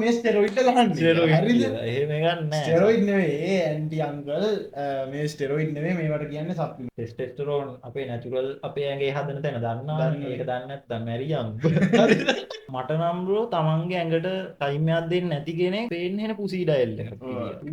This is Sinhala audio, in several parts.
මේ ස්ටෙරොයිඩ් ගන්න. හරිද? එහෙම ගන්න නෑ. ස්ටෙරොයිඩ් නෙවෙයි. ඒ ඇන්ටි අංකල් මේ ස්ටෙරොයිඩ් නෙවෙයි මේවට කියන්නේ සප්ලිමන්ට්. ටෙස්ටෙස්ටරෝන් අපේ නැචුරල් අපේ ඇඟේ හදන තැන දන්නවා. දන්නවා. ඒක දන්නේ නැත්නම් මැරියම්. මට නම් බ්‍රෝ තමන්ගේ ඇඟට ටයිම් එකක් දෙන්නේ නැති කෙනෙක් පේන්නේ හෙන පුසී ඩයල් එකක්.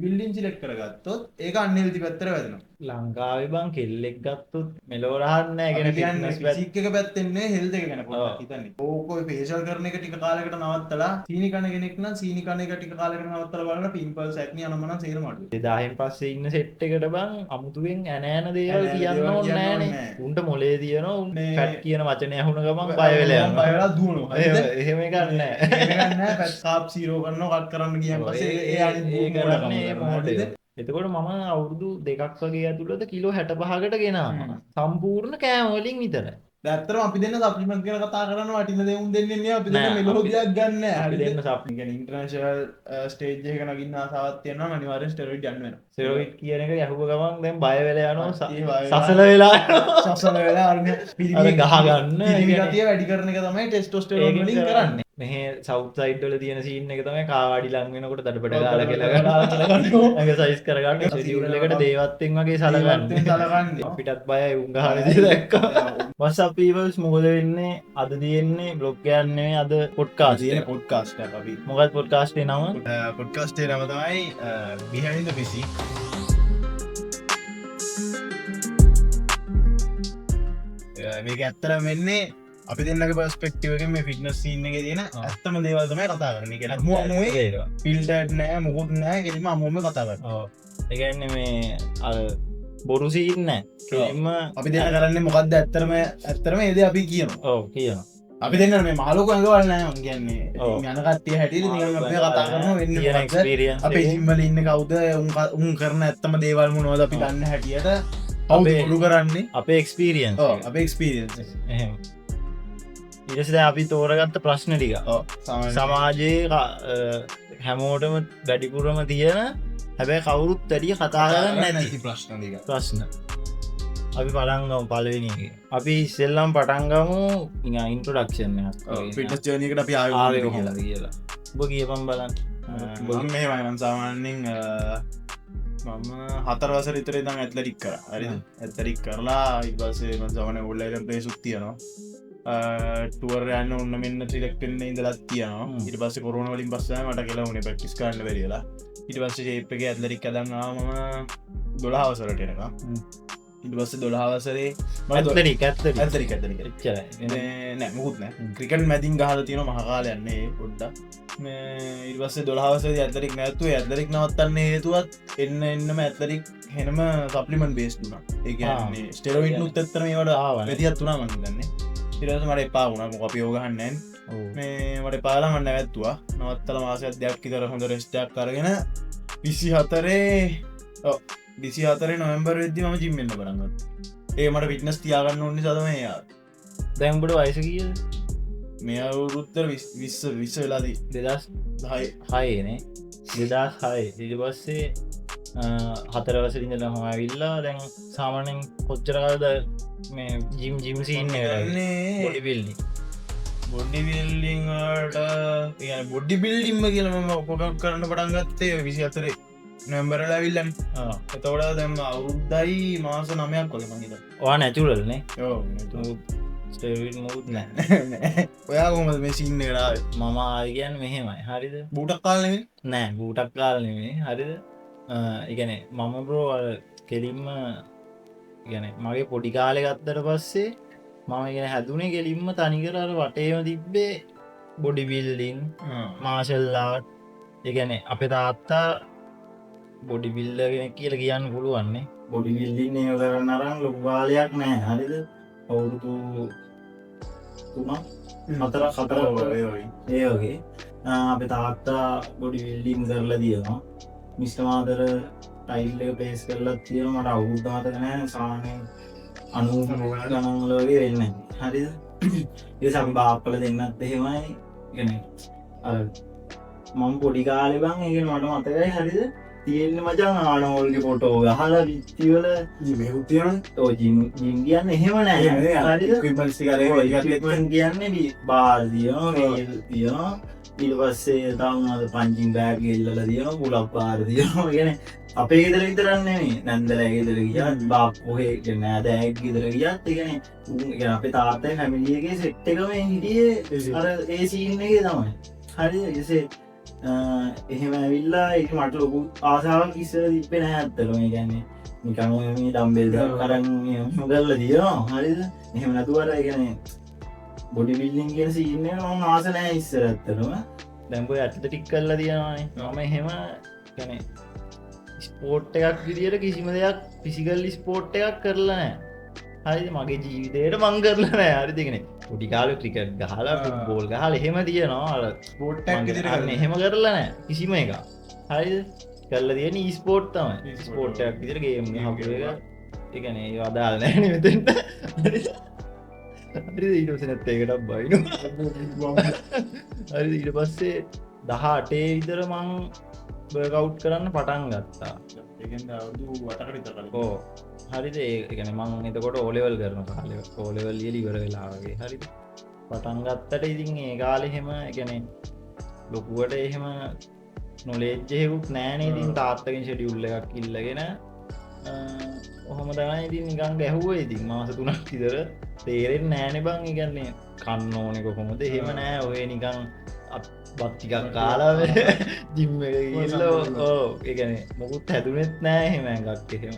බිල්ඩින් සිලෙක්ට් කරගත්තොත් ඒක අන්හෙල්දි පැත්තට වැදෙනවා. ලංකාවේ බං කෙල්ලෙක් ගත්තොත් මෙලෝ රහක් නෑ. ඒ කියන්නේ කියන්නේ ෆිට්නස් ෆිසික් එක පැත්තෙන් නේ හෙල්ත් එක ගැන පොඩ්ඩක් හිතන්නේ. ඕක ඔය ෆේෂල් කරන එක ටික කාලයකට නවත්තලා සීනි කන කෙනෙක් නම් සීනි කන එක ටික කාලයකට නවත්තලා බලන පිම්පල්ස් ඇක්නි අනමනම් සේරම අඩුයි. 2000න් පස්සේ ඉන්න සෙට් එකට බං අමුතුවෙන් ඇනෑන දේවල් කියන්න ඕනේ නෑනේ. උන්ට මොලේ තියෙනවා. උන් ෆැට් කියන වචනේ අහුන ගමන් බය වෙලා යනවා. බය වෙලා දුවනවා. එහෙම එකක් නෑ. ඒක නෑ ෆැට් කාප් 0 කරනවා කට් කරන්න ගියන් පස්සේ ඒ අනිත් කරන්නේ මොඩේ. එතකොට මම අවුරුදු 2ක් වගේ ඇතුළත කිලෝ 65කට ගෙනාවා. සම්පූර්ණ කෑම වලින් විතරයි. ඇත්තටම අපි දෙන්න සප්ලිමන්ට් ගැන කතා කරන්න වටින දේ උන් දෙන්නේ නෑ. අපි දෙන්න මෙලෝඩියක් ගන්න නෑ. අපි දෙන්න සප්ලි කියන්නේ ඉන්ටර්නැෂනල් ස්ටේජ් එකක නගින්න ආසාවක් තියෙනවා නම් අනිවාර්යෙන් ස්ටෙරොයිඩ් යන්න වෙනවා. ස්ටෙරොයිඩ් කියන එක යහුව ගමන් දැන් බය වෙලා යනවා. සසල වෙලා යනවා. සසල වෙලා අර පිරිමි ගහ ගන්න. පිරිමි ගතිය වැඩි කරන එක තමයි ටෙස්ටොස්ටෙරෝන් වලින් කරන්නේ. මෙහේ සවුත් සයිඩ් වල තියෙන සීන් එක තමයි කාවාඩි ලඟ වෙනකොට දඩබඩ ගාලා කියලා ගන්නවා. ඒක සයිස් කරගන්න ෂෙඩියුල් එකට දේවත්වෙන් වගේ සලකන්නේ. අපිටත් බයයි උන් ගහන දේ දැක්කා. What's up peoples මොකද වෙන්නේ? අද තියෙන්නේ බ්ලොග් එකක් නෙමෙයි අද පොඩ්කාස්ට්. තියෙන පොඩ්කාස්ට් එකක් අපි. මොකක්ද පොඩ්කාස්ට් එකේ නම? පොඩ්කාස්ට් එකේ නම තමයි Behind the Physique. මේක ඇත්තටම වෙන්නේ අපි දෙන්නගේ පර්ස්පෙක්ටිව් එකෙන් මේ ෆිට්නස් සීන් එකේ තියෙන ඇත්තම දේවල් තමයි කතා කරන්නේ. ඒ කියන්නේ මොමුවේ ෆිල්ටර්ඩ් නෑ මොකුත් නෑ කෙලින්ම අමුම කතා කරනවා. ඔව්. ඒ කියන්නේ මේ අර බොරු සීන් නෑ. කෙලින්ම අපි දෙන්න කරන්නේ මොකද්ද ඇත්තටම ඒ දේ අපි කියනවා. ඔව් කියනවා. අපි දෙන්න මේ මහලොකු ඇඟවල නෑ මං කියන්නේ. යන කට්ටිය හැටියට නිකන් අපි කතා කරනවා වෙන්නේ තියෙන එක්ස්පීරියන්ස් අපේ ජිම් වල ඉන්නේ කවුද උන් කරන ඇත්තම දේවල් මොනවද අපි දන්න හැටියට කවුද ඔලු කරන්නේ අපේ එක්ස්පීරියන්ස්. ඔව් අපේ එක්ස්පීරියන්ස්. එහෙම. ඊට පස්සේ දැන් අපි තෝරගත්ත ප්‍රශ්න ටික. ඔව් සමාජයේ හැමෝටම වැඩිපුරම තියෙන හැබැයි කවුරුත් වැඩිය කතා කරන්නේ නැති ප්‍රශ්න ටික. ප්‍රශ්න. අපි පටන් ගමු පළවෙනි එකේ. අපි ඉස්සෙල්ලම පටන් ගමු නිකන් ඉන්ට්‍රොඩක්ෂන් එකක්. ෆිට්නස් ජර්නි එකට අපි ආවේ කියලා. ඔබ කියපන් බලන්න. මම මෙහෙමයි මම සාමාන්‍යයෙන් මම 4 වසර විතර ඉඳන් ඇත්ලටික් කරා. හරිද? ඇත්ලටික් කරලා ඊට පස්සේ මම සාමාන්‍ය ඕන්ලයින් ප්ලේසුත් තියනවා. ටුවර් යන්න ඔන්න මෙන්න සිලෙක්ට් වෙන්න ඉඳලා තියනවා. ඊට පස්සේ කොරෝනා වලින් පස්සේ මට කියලා උනේ ප්‍රැක්ටිස් කරන්න බැරි වෙලා. ඊට පස්සේ ෂේප් එකේ ඇත්ලටික් හදන් ආවා මම 12 වසරට එනකම්. ඊට පස්සේ 12 වසරේ මම ඇත්ලටික් එච්චරයි. නෑ මොකුත් නෑ. ක්‍රිකට් මැදින් ගහලා තියෙනවා මහ කාලයක් නේ පොඩ්ඩක්. ඊට පස්සේ 12 වසරේදී ඇත්ලටික් නැවතුවේ. ඇත්ලටික් නවත්තන්න හේතුවත් එන්නම ඇත්ලටික් හෙනම සප්ලිමන්ට් බේස්ඩ් වුණා. ඒ කියන්නේ ස්ටෙරොයිඩ් නුත් ඇත්තටම ඒවට වැදියත් වුණා මම හිතන්නේ. ඊට පස්සේ මට එපා වුණා. මොකද අපි යෝග ගහන්නේ නැහැ. මේ මට එපා වෙලා මම නැවැත්තුවා. නවත්තලා මාසයක් දෙකක් විතර හොඳ රෙස්ට් එකක් අරගෙන 24 නොවැම්බර් වෙද්දි මම ජිම් එන්න පටන් ගත්තා. ඒක මට ෆිට්නස් තියාගන්න ඕන නිසා තමයි ආවේ. දැන් උඹට වයස කීයද? මේ අවුරුද්දට 20 වෙලාදී 2006 නේ. 2006 ඊට පස්සේ 4 වසරේ ඉඳලා මම ඇවිල්ලා දැන් සාමාන්‍යයෙන් කොච්චර කාලද මේ ජිම් සීන් එක යන්නේ බොඩි බිල්ඩින් වලට يعني බොඩි බිල්ඩින්ම කියලා මම වර්ක්අවුට් කරන්න පටන් ගත්තේ 24 නොවැම්බර් වල ඇවිල්ලානේ. එතකොට දැන් අවුරුද්දයි මාස 9ක් වගේ මම හිතන්නේ. ඔයා නැචරල් නේ? ඔව් ස්ටෙරොයිඩ් මොකුත් නැහැ. ඔයා කොහමද මේ සීන් එකට ආවේ? මම ආවේ කියන්නේ මෙහෙමයි. හරිද? බූටක් කාලේ නෙමෙයි? නෑ බූටක් කාලේ නෙමෙයි. හරිද? ඒ කියන්නේ මම බ්‍රෝ අර කෙලින්ම කියන්නේ මගේ පොඩි කාලේ ගත්තට පස්සේ මම කියන්නේ හැදුනේ කෙලින්ම තනිකර අර වටේම තිබ්බේ බොඩි බිල්ඩින් මාෂල් ආර්ට්. ඒ කියන්නේ අපේ තාත්තා බොඩි බිල්ඩර් කෙනෙක් කියලා කියන්න පුළුවන් නේ. බොඩි බිල්ඩින් එක කරන්න අරන් ලොකු කාලයක් නෑ. හරිද? අවුරුදු 3 ඒ වගේ අපේ තාත්තා බොඩි බිල්ඩින් කරලා තියෙනවා. මිස්ටර් මාතර ටයිල් එක ප්ලේස් කරලා තියෙනවා. මට අවුරුද්ද මතක නෑ. සාමාන්‍යයෙන් 90 ගණන් වල වගේ වෙන්නේ. හරිද? ඊට අපි බාප්පල දෙන්නත් එහෙමයි. කියන්නේ අර මම පොඩි කාලේ බං ඒ කියන්නේ මට මතකයි. හරිද? තියෙන්නේ මචං ආනෝල්ගේ ෆොටෝ ගහලා පිටි වල ජිම් එකක් තියෙනවා. ඔය ජිම් කියන්නේ එහෙම නෑ. හරිද? ඉක්විප්මන්ට්ස් ටික අරගෙන ඉක්විප්මන්ට් කියන්නේ බාර් දියනවා, මේල් දියනවා. ඊට පස්සේ තවුණද පංචින් බෑග එල්ලල තියන පුලක් පාර තියනවා ගෙන අපේ ගෙදර විතරන්නේ නැන්දල ගෙදර ගිය බා පොහේ නෑද ඇක් ගෙදර ගියත් ඉගෙන අපේ තාත්තය හැමිලියගේ සෙට් එකම හිටියේ අර ඒ සීන්නගේ තමයි හරි එසේ එහෙම ඇවිල්ලා එක මට ලොකු ආසාාවක් ඉස්සර තිපෙන ඇත්තරම ගැන්නේ නිකම ඩම්බෙල්ද කරන්න මුදල්ල දියනවා හරිද එහෙම නැතුවට එකන බොඩි බිල්ලිින් කිය සින්න ම ආසනෑ ඉස්සර ඇත්තරම දැම්පු ඇත්තට ටික් කල්ල තියෙනවානේ මම එහෙම කැනෙ ස්පෝට් එකක් විදියට කිසිම දෙයක් පිසිකල් ස්පෝට් එකක් කරලා නෑ හරි මගේ ජීවිතයට මං කරලා නෑ හරි දෙගෙන ටිකාල ක්‍රිකට් ගහලා බෝල් ගහල එහෙම තියෙනවා ස්පෝට් එහෙම කරලා නෑ කිසිම එක හරි කල්ල තියෙන ස්පෝට් තමයි ස්පෝට්යක් විදිර ගේම් හපුර එක එකන ඒ අදාල් නෑන මෙතෙන්ට හරි ඊටස නැත්තේකටක් බයින හරි ඊට පස්සේ 18 විතර මං බර්ගවුට් කරන්න පටන් ගත්තා ඕ හරිද ඒකන මං එතකොට ඕලෙවල් කරන කාල ඕලෙවල් ලියලිවර වෙලාගේ හරි පටන් ගත්තට ඉතින් ඒ කාලෙහෙම එකනෙ ලොකුවට එහෙම නොලේජ්ජෙකුත් නෑනේ ඉතින් තාත්තකින් ෂෙඩියුල්ල එකක් ඉල්ලගෙන ඔහොම තමයි ඉතින් නිකන් ගැහුව ඉතින් මාස 3ක් විතර තේරෙන්නේ නෑනේ බං ඒ කියන්නේ කන්න ඕනේ කොහොමද එහෙම නෑ ඔය නිකන් බත්තිකක් කාලා ජිම් එක ගිහිල්ලා ඔව් ඒ කියන්නේ මොකුත් හැදුනෙත් නෑ එහෙම එකක් එහෙම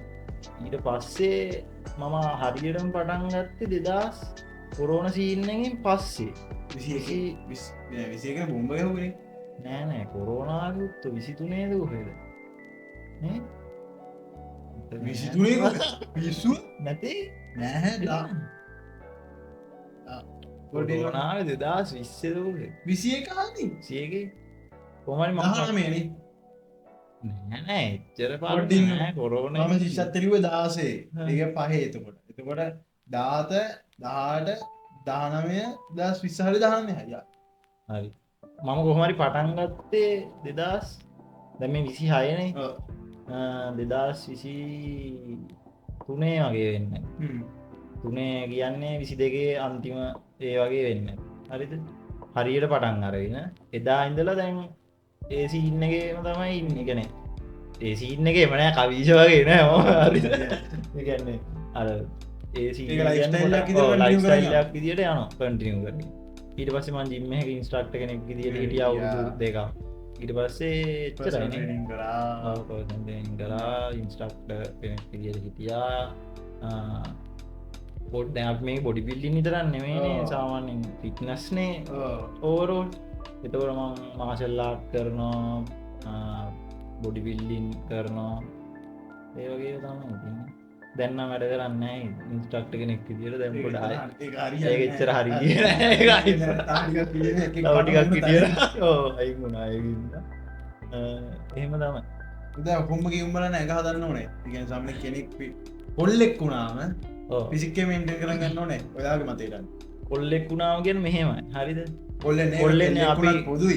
ඊට පස්සේ මම හරියටම පටන් ගත්තේ 2000 කොරෝනා සීන් එකෙන් පස්සේ 21 බෝම්බ ගැහුවේ නෑ කොරෝනාගේ උත් 23 ද කොහෙද නේ 23 පිස්සු නැති නැහැ කොරෝනාව 2020 ද 21 හරි සියගේ කොහමරි මහනමේනේ නෑ එච්චර පාඩි නෑ කොරෝනා මම ශිෂ්‍යත් එළිය 16 ඒක පහේ එතකොට 17 18 19 2020 හරි 19 හරියා හරි මම කොහොමරි පටන් ගත්තේ 2000 දැන් මේ 26 නේ 2023 වගේ වෙන්න තුනේ කියන්නේ 22 අන්තිම ඒ වගේ වෙන්න හරිද හරියට පටන් අරගෙන එදා ඉඳලා දැන් ඒ සීන් එකේම තමයි ඉන්නේ කියන්නේ ඒ සීන් එකේ එම නෑ කවිෂ වගේ නෑ හරිද ඒ කියන්නේ අර ඒ සීන් එක ලයිෆ්ස්ටයිල් එකක් විදියට යනවා කන්ටිනියු කරගෙන ඊට පස්සේ මම ජිම් එකක ඉන්ස්ට්‍රක්ටර් කෙනෙක් විදියට හිටියා අවුරුදු දෙකක් ඊට පස්සේ එච්චරයි ට්‍රේනින් කරා ට්‍රේනින් කරා ඉන්ස්ට්‍රක්ටර් කෙනෙක් විදියට හිටියා පොඩ් දැන් මේ බොඩි බිල්ඩින් විතරක් නෙමෙයිනේ සාමාන්‍යයෙන් ෆිට්නස්නේ ඕවරෝල් එතකොට මම මාෂල් ආර්ට් කරනවා බොඩි බිල්ඩින් කරනවා ඒ වගේ තමයි ඉතින් දැන් නම් වැඩ කරන්නේ නැහැ ඉන්ස්ට්‍රක්ටර් කෙනෙක් විදියට දැන් පොඩ ආයෙ ඒක එච්චර හරියන්නේ නැහැ ඒක ටිකක් විදියට ඔව් අයින් වුණා ඒකින්ද එහෙම තමයි දැන් කොම්ම කියුම්බල නැහැ එක හදන්න ඕනේ ඒ කියන්නේ සම්මේ කෙනෙක් පොල්ලෙක් වුණාම ෆිසික් එක මේන්ටේන් කරන් ගන්න ඕනේ ඔයාගේ මතයට පොල්ලෙක් වුණාම කියන්නේ මෙහෙමයි හරිද පොල්ලෙන්නේ අපි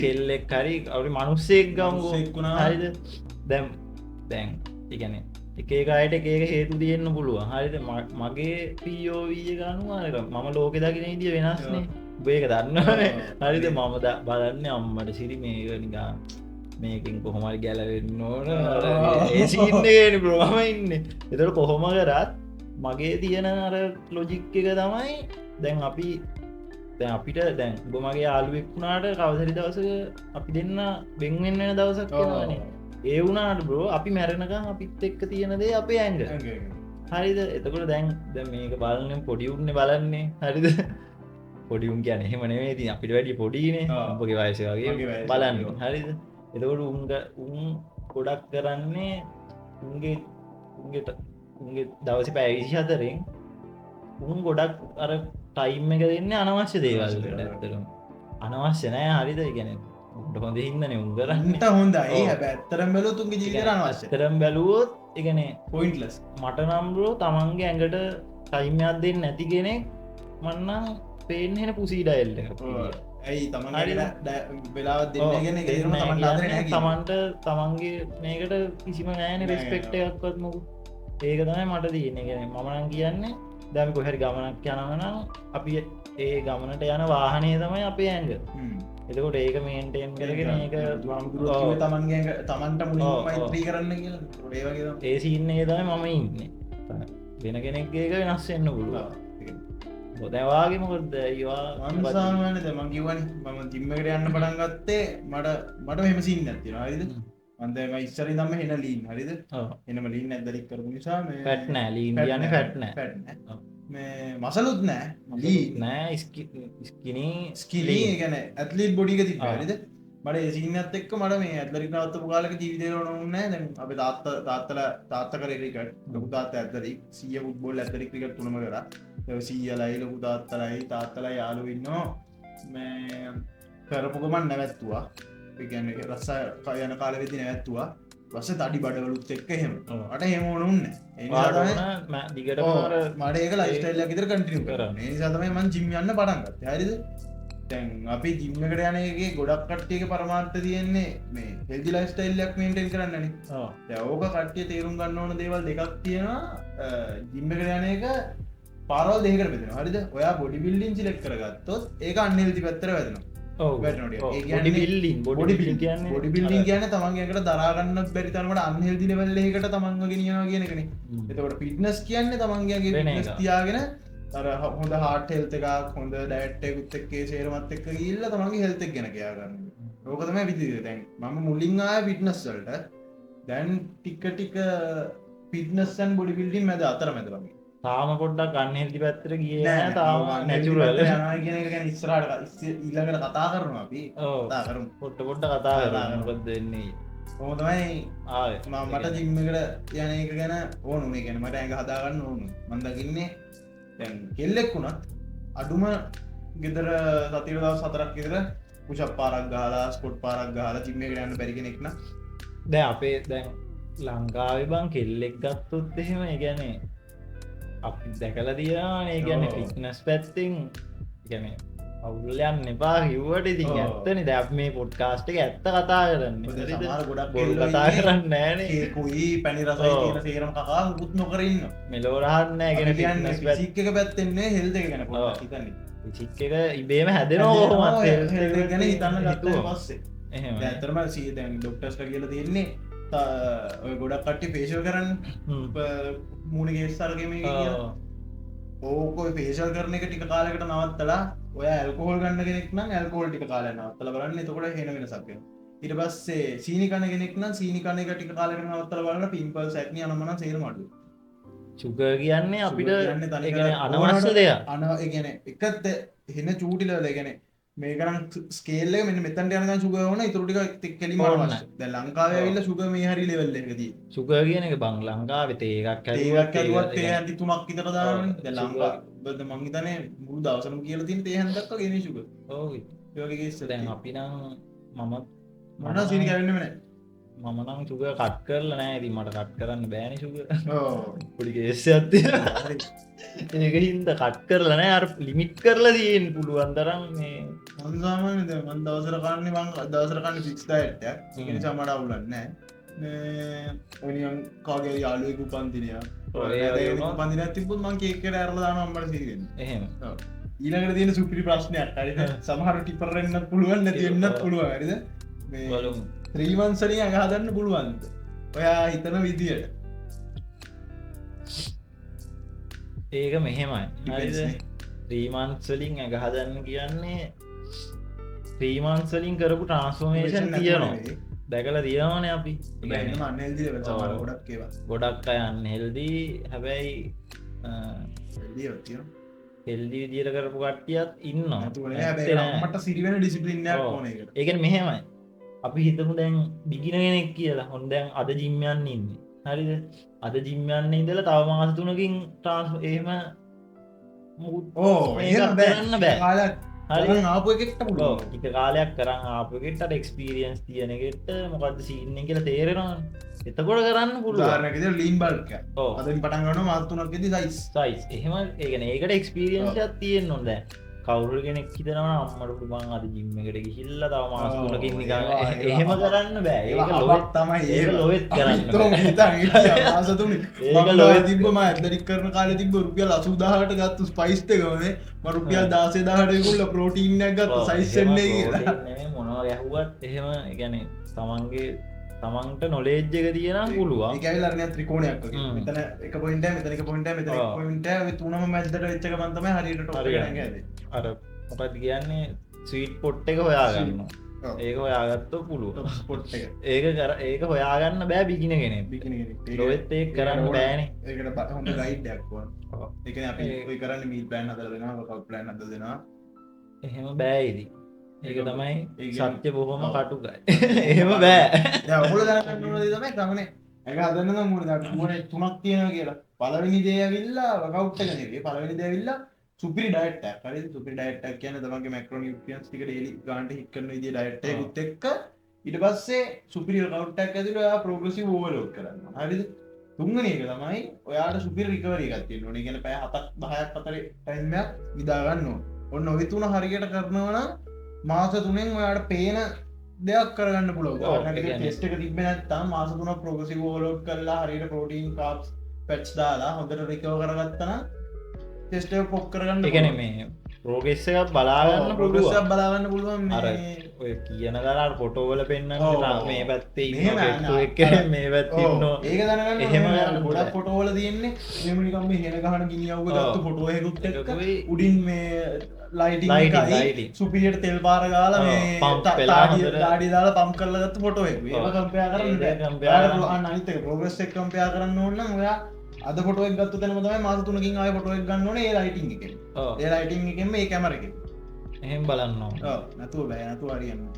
කෙල්ලෙක් හරි අපි මිනිස්සෙක් ගමුකෝ හරිද දැන් ඒ කියන්නේ එක එක අයට එක එක හේතු තියෙන්න පුළුවන් හරිද මගේ POV එක අනුව මම ලෝකෙ දකින විදිය වෙනස්නේ ඔබ ඒක දන්නවනේ හරිද මම බලන්නේ අම්මට සිරි මේක නිකන් මේකෙන් කොහොම හරි ගැලවෙන්න ඕන ඒ සීන් එකේනේ බ්‍රෝ මම ඉන්නේ ඒතර කොහොම කරත් මගේ තියෙන අර ලොජික් එක තමයි දැන් අපිට දැන් ඔබ මගේ යාළුවෙක් වුණාට කවදරි දවසක අපි දෙන්න වෙන් වෙන්න වෙන දවසක් එනවනේ ඒ වුණාට බ්‍රෝ අපි මැරෙනකම් අපිත් එක්ක තියෙන දේ අපේ ඇඟ හරිද එතකොට දැන් මේක බලන්නේ පොඩි උන්නේ බලන්නේ හරිද පොඩි උන් කියන්නේ එහෙම නෙමෙයි ඉතින් අපිට වැඩි පොඩිනේ ඔබගේ වයස වගේ බලන්නේ හරිද එතකොට උන් ගොඩක් කරන්නේ උන්ගේ දවසේ පැය 24න් උන් ගොඩක් අර ටයිම් එක දෙන්නේ අනවශ්‍ය දේවල් වලට ඇත්තටම අනවශ්‍ය නෑ හරිද ඒ කියන්නේ හොඳ හින්දනේ උන් කරන්නේ හොඳයි හැබැයි ඇත්තටම බැලුවොත් උන්ගේ ජීවිතේ අනවශ්‍ය ඇත්තටම බැලුවොත් ඒ කියන්නේ පොයින්ට්ලස් මට නම් බ්‍රෝ තමන්ගේ ඇඟට ටයිම් එකක් දෙන්නේ නැති කෙනෙක් මන්නම් පේන්නේ හෙන පුසී ඩයල් එක ඇයි තමන්ගේ වෙලාවත් දෙන්නේ කියන්නේ ඒක තමයි තමන්ට ආදරේ නැහැ තමන්ට තමන්ගේ මේකට කිසිම නෑනේ රෙස්පෙක්ට් එකක්වත් මොකුත් ඒක තමයි මට තියෙන්නේ කියන්නේ මම නම් කියන්නේ දැන් කොහරි ගමනක් යනවා නම් අපි ඒ ගමනට යන වාහනේ තමයි අපේ ඇඟ එතකොට ඒක මේන්ටේන් කරගෙන ඒක තමන්ගේ තමන්ට ඔව්, මුලින් ඔව්. මෛත්‍රී කරන්න කියලා ඒ වගේ තමයි. ඒ සින්න තම මම ඉන්න වෙන කෙනෙක්ගේක වෙනස් වෙන්න පුළුව හොදවාගේ මොකොද ඒවා මන්සාමන මං කිවන මම ජිම්මකට යන්න පටන් ගත්තේ මට මෙම සින්න ඇතින හරිද අන්දම ඉස්සරි දම හෙන ලීන් හරිද එනම ලීන් ඇදලික් කරපු නිසා පැට්නෑ ලීන් කියන්න පැට්නෑ පැට්න මේ මසලුත් නෑ ලී නෑ ස්කිනී ස්කිලී ගැන ඇත්ලිත් බොඩික ති හරිද මට ඒසිනත් එක්ක මට මේ ඇදලි නවත්තපු කාලක ජීවිතර නොන්නෑ දැන් අප තාත්ත කරේකට ලොකු තාත්ත ඇතරි සිය පුත්බොල් ඇතරි ක්‍රිකට තුනම කර සීයලයි ලොකු තාත්තලයි තාත්තලා යාලු ඉන්නවා මේ කරපුගමන් නැවැත්තුවා ගැන රස්ස කයන කාලවෙදි නැවැත්තුවා වස තඩි බඩවලුත් එක්ක එහෙම අට හෙම ඕනුන්න දිගට මට ඒක ලයිස්ටයිල්ල ගෙතර කටිනු කර නිසාතමයි මන් ජිම්යන්න පටන්ගත් හරිද තැන් අපි ජිම්මකට යනගේ ගොඩක් කට්ටියක පරමාර්ථ තියෙන්නේ මේ හෙදි ලයිස්ටයිල්ලක් මේන්ටෙන් කරන්නන ඕක කට්ටිය තේරුම් ගන්න ඕන දේවල් දෙකක් තියෙනවා ජිම්මකට යන එක පාරල් දෙකට පෙන හරිද ඔයා බොඩි බිල්ලින් සිලෙක් කරගත්තොත් ඒක අන්නල්ති පැත්තර වැදෙන බොඩි බිල්ලින් බොඩි බිල්ලින් කියන තමන්ගේකට දරාගන්න බැරිතරමට අන්හෙල්දි ලෙවල්ලකට තමන්ග ගෙනවා කියන කෙන එතකට පිට්නස් කියන්නේ තමන්ගේ තියාගෙන තර හොඳ හාට හෙල්ත එකක් හොඳ ඩැට්ටයකුත් එක්කේ සේරමත් එක්ක ඉල්ල තමන්ගේ හෙල්තෙක් ගැන කියයාගන්න රෝකතම විදි දැන් මම මුලින් ආය පිට්නස්වල්ට දැන් ටික්ක පිටනස්සන් බොඩි බිල්ඩින් මැද අතර මැදරම තාම පොඩ්ඩක් ගන්නහෙල්ති පැත්තර කිය තාම නැචුරල ගැන ඉස්රට ඉල්ලකට කතා කරනවා අපි කතාකරම පොට්ට පොට්ට කතා කරනකොත් දෙන්නේ හොමතමයි මට ජිම්මකට යන එක ගැන ඕනු මේ ගැන මට ඇඟ හදාගන්න ඕනු මන්දකින්නේ දැන් කෙල්ලෙක් වුණත් අඩුම ගෙදර සතිරදා සතරක් ගෙදර පුෂප් පාරක් ගහලා ස්කොට් පාරක් ගහලා ජිම්මකට යන්න බැරි කෙනෙක්න දැ අපේ දැන් ලංකාවේ බං කෙල්ලෙක් ගත්තොත් එහෙම ගැනේ අපි දැකල තියනේ ගැන ෆිට්නස් පැත්තිං ගැන අවුල්ලයන්න එපා හිව්වට ඉතින් ඇත්තන දැක් මේ පොඩ්කාස්ට එක ඇත්ත කතා කරන්න ගොඩක් බොල් කතා කරන්න නෑනේ කුයි පැණි රස සේරම කකා ගුත් නොකරන්න මෙලෝරහන්න ගැන කියන්න සික්ක පැත්තෙන්නේ හෙල්ද ගැන හිතන්නේ චික් එක ඉබේම හැදෙනවා ඕහොමත් ගැන හිතන්න ගත්ත පස්සේ ඇතරම සී දැන් ඩොක්ටස්ට කියල තියෙන්නේ ඔය ගොඩක් කට්ටි පේශල් කරන්න මූුණගේ ස්තරගම ඕක පේශල් කරන එක ටික කාලකට නවත්තලා ඔය ඇල්කෝල් ගන්න කෙනෙක්න ඇල්කෝල් ටික කාල නවත්තල බලන්න තකොට හෙන වෙන සක්ය ඉට පස්සේ සීනිකන කෙනෙක්න සීනිකන එක ටික කාලක නවත්තල බලන්න පිම්පල් සැක්න අනමන සේරමටු චුක කියන්නේ අපිට අනවශ්‍ය දෙයක් අන ගැන එකත් හෙන චූටිලල ගැන මේකරම් ස්කේල්ල මෙ මෙතන්ට යන සුගවන තුරටික කෙලිම ද ලංකාවල සුග මේ හරි ලෙවල්ලෙකදී සුක කියන එක බං ලංකාවෙත ඒකක් ඒත් ඇති තුමක් ඉතරදාන ද ලංකා බද මංහිතන මුරු දවසරම කියල තින් ඒහන්දක් ගෙන සුක යෝගේ දැන් අපිනම් මමත් මන සිනි කරන්නමන මමනම් සුක කට් කරල නෑ ඇති මට කට් කරන්න බෑනි සුක පොඩිගේෙස්ස ඇත්ති ඒක හින්ද කට් කරලනෑ අර ලිමිට් කරලා දීන් පුළුවන්දරම් මේ මන්සාමනද මන් දවසර කන්නේ මං අදවසර කන්න ෆික්ස්ටයිට නිසා මට අවුලන්න ඔනියන් කාගේ යාලුවකු පන්තිනය පන්දින තිබුත් මං ඒකට ඇරලාන අම්මට සිරිෙන් එහෙම ඊළඟට තියෙන සුපිරි ප්‍රශ්නයක් හරි සමහර ටිපරෙන්න්න පුළුවන් නැතිවෙන්න පුළුව හරිද ත්‍රීවන්සලින් අගහදන්න පුළුවන්ද ඔයා හිතන විදියට ඒක මෙහෙමයි ත්‍රීමන්ස්වලින් ඇගහදන්න කියන්නේ ත්‍රීමන්ස්වලින් කරපු ට්‍රන්ස්ෆෝමේෂන් තියනවා දැකල තියනවන අපි ගොඩක් අයන්න හෙල්දී හැබැයි හෙල්දි විදිර කරපු කට්ටියත් ඉන්න මට සිරිවෙන ඩිසිපලින්න ඕන ඒකෙන් මෙහෙමයි අපි හිතමු දැන් දිගිනගෙනෙක් කියලා හොන්දැන් අද ජිම්යන්න ඉන්න හරිද අද ජිම්යන්න ඉදල තව මාස තුනකින් ට්‍රන්ස් එහෙම කරන්න බෑ හරි ආපු එකට පුලෝ එක කාලයක් කරන්න ආපගෙට එක්ස්පිරියන්ස් තියනගෙට මොකක්ද සින්න කියල තේරෙනවා එතකොට කරන්න පුළුවන්ක ලීන් බල්ක අද පටන්ගන මාත්තුනක්ෙද සයිස් සයිස් එහෙම ඒගන ඒකට එක්ස්පිරියන්ස් තියෙන් නොද කවුරු කෙනෙක් හිතනවා අම්මට පුළුවන් අද ජිම් එකට ගිහිල්ලා තව මාස ඔව්, 3කින් නිකන් ඒවා එහෙම කරන්න බෑ. ඒක ඒවා ලොවෙත් තමයි ඒක ලොවෙත් කරන්න හිතෝ බෑ. හිතන් හිටියා මාස තුනේ ඒක මම ලොවෙත් තිබ්බ මම ඇදරික් කරන කාලේ තිබ්බ රුපියල් 80000කට ගත්ත ස්පයිස් එකමනේ මම රුපියල් 16000කට ඒගොල්ලෝ ප්‍රෝටීන් එකක් ගත්ත සයිස් එන්නේ කියලා මොනවා ගැහුවත් එහෙම ඒ කියන්නේ තමන්ට නොලෙජ් එක තියෙනම් පුළුවන්. ඒක ඇවිල්ලා අර නිකන් ත්‍රිකෝණයක් වගේ මෙතන එක පොයින්ට් එක මෙතන එක පොයින්ට් එක මෙතන එක පොයින්ට් එක ඔය තුනම මැද්දට වෙච්ච එක මන් තමයි හරියට ටොප් එක නැගන්නේ අර මොකක්ද කියන්නේ ස්වීට් පොට් එක හොයාගන්න. ඔව්. ඒක හොයාගත්තොත් පුළුවන්. ස්පොට් එක ඒක හොයාගන්න බෑ බිගින කෙනෙක්. බිකිනි කෙනෙක් ලොවෙත් ඒක කරන්න බෑනේ. ඒකට හොඳ ගයිඩ් එකක් ඕන ඔව්. ඒ කියන්නේ අපි ඔය කරන්නේ මීල් ප්ලෑන් හදලා දෙනවා වර්කවුට් ප්ලෑන් හදලා දෙනවා එහෙම බෑ ඉතින්. ඒක තමයි ඒ කියන්නේ- සත්‍ය බොහොම ඔව්. කටුකයි. එහෙම බෑ. දැන් ඔයගොල්ලෝ දැනගන්න ඕන දේ තමයි ගමනේ ඒක හදන්න නම් මොකද අපි මොනේ තුනක් තියෙනවා කියලා පළවෙනි දේ ඇවිල්ලා වර්කවුට් එක නෙවෙයි පළවෙනි දේ ඇවිල්ලා සුපිරි ඩයට් එකක් හරිද සුපිරි ඩයට් එකක් කියන්නේ තමන්ගේ මැක්‍රෝ නියුට්‍රියන්ට්ස් ටික ඩේලි ගන්නට හිට කරන විදිහේ ඩයට් එකකුත් එක්ක ඊට පස්සේ සුපිරි වර්කවුට් එකක් ඇතුළේ ඔයා ප්‍රෝග්‍රෙසිව් ඕවර්ලෝඩ් කරනවා හරිද තුන්වෙනි එක තමයි ඔයාට සුපිරි රිකවරි එකක් තියෙන්න ඕනේ. ඒ කියන්නේ පැය 7ක් 10ක් අතර ටයිම් එකක් නිදා ගන්න ඕන. ඔන්න ඔය තුන හරියට කරනවා නම් මාස 3න් ඔයාට පේන දෙයක් කරගන්න පුළුවන්. ඔව්, ඔයාලට ඒ කියන්නේ- ටෙස්ට් එක තිබ්බේ නැත්නම් මාස 3ක් ප්‍රෝග්‍රෙසිව් ඕවර්ලෝඩ් කරලා හරියට ප්‍රෝටීන් කාබ්ස් ෆැට්ස් දාලා හොඳට රිකවර් කරගත්තා නම් ටෙස්ට් එක පොප් කරගන්න ඒ කියන්නේ මේ ප්‍රෝග්‍රෙස් එකක් බලාගන්න ප්‍රෝග්‍රෙස් පුළුවන්. එකක් බලා ගන්න පුළුවන් අර මේ ඔය කියන දර ෆොටෝ වල පෙන්වන්න ඔව්, මේ පැත්තේ මෙහෙම ඉන්නවා යන්න. එක්ක මේ පැත්තේ ඔව්, ඉන්නවා. ඒක දැනගන්න එහෙම ඕනේ. ගන්න ගොඩක් බෑ. ෆොටෝ වල තියෙන්නේ එහෙම නිකන් මේ හෙන ගහන ගිනි අවුව ගත්ත ඔව්. ෆොටෝ එකකුත් එක්ක ඒකකුයි උඩින් මේ ලයිටින් Lighting, එකයි lighting. සුපිරියට තෙල් පාර ගාලා ඔව්, මේ pump වෙලා හොඳට. දාඩි දාලා පම්ප් කරලා ගත්ත ෆොටෝ එක. ඒක ඔව්. කම්පෙයාර් කරන්න ඒක බෑ. compare ඔයාලට කරන්න. පුළුවන් අනිත් එක ප්‍රෝග්‍රස් එක කම්පෙයාර් කරන්න ඕන නම් ඔයා අද ෆොටෝ එක ගත්ත තැනම තමයි මාස 3කින් ආයෙ ෆොටෝ එක ගන්න ඕනේ ඒ ලයිටින් එකෙන්. ඔව් ඒ ලයිටින් එකෙන් මේ කැමරා එකෙන්. එහෙම බලන්න ඕන. ඔව් නැතුව බෑ නැතුව හරියන්නේ.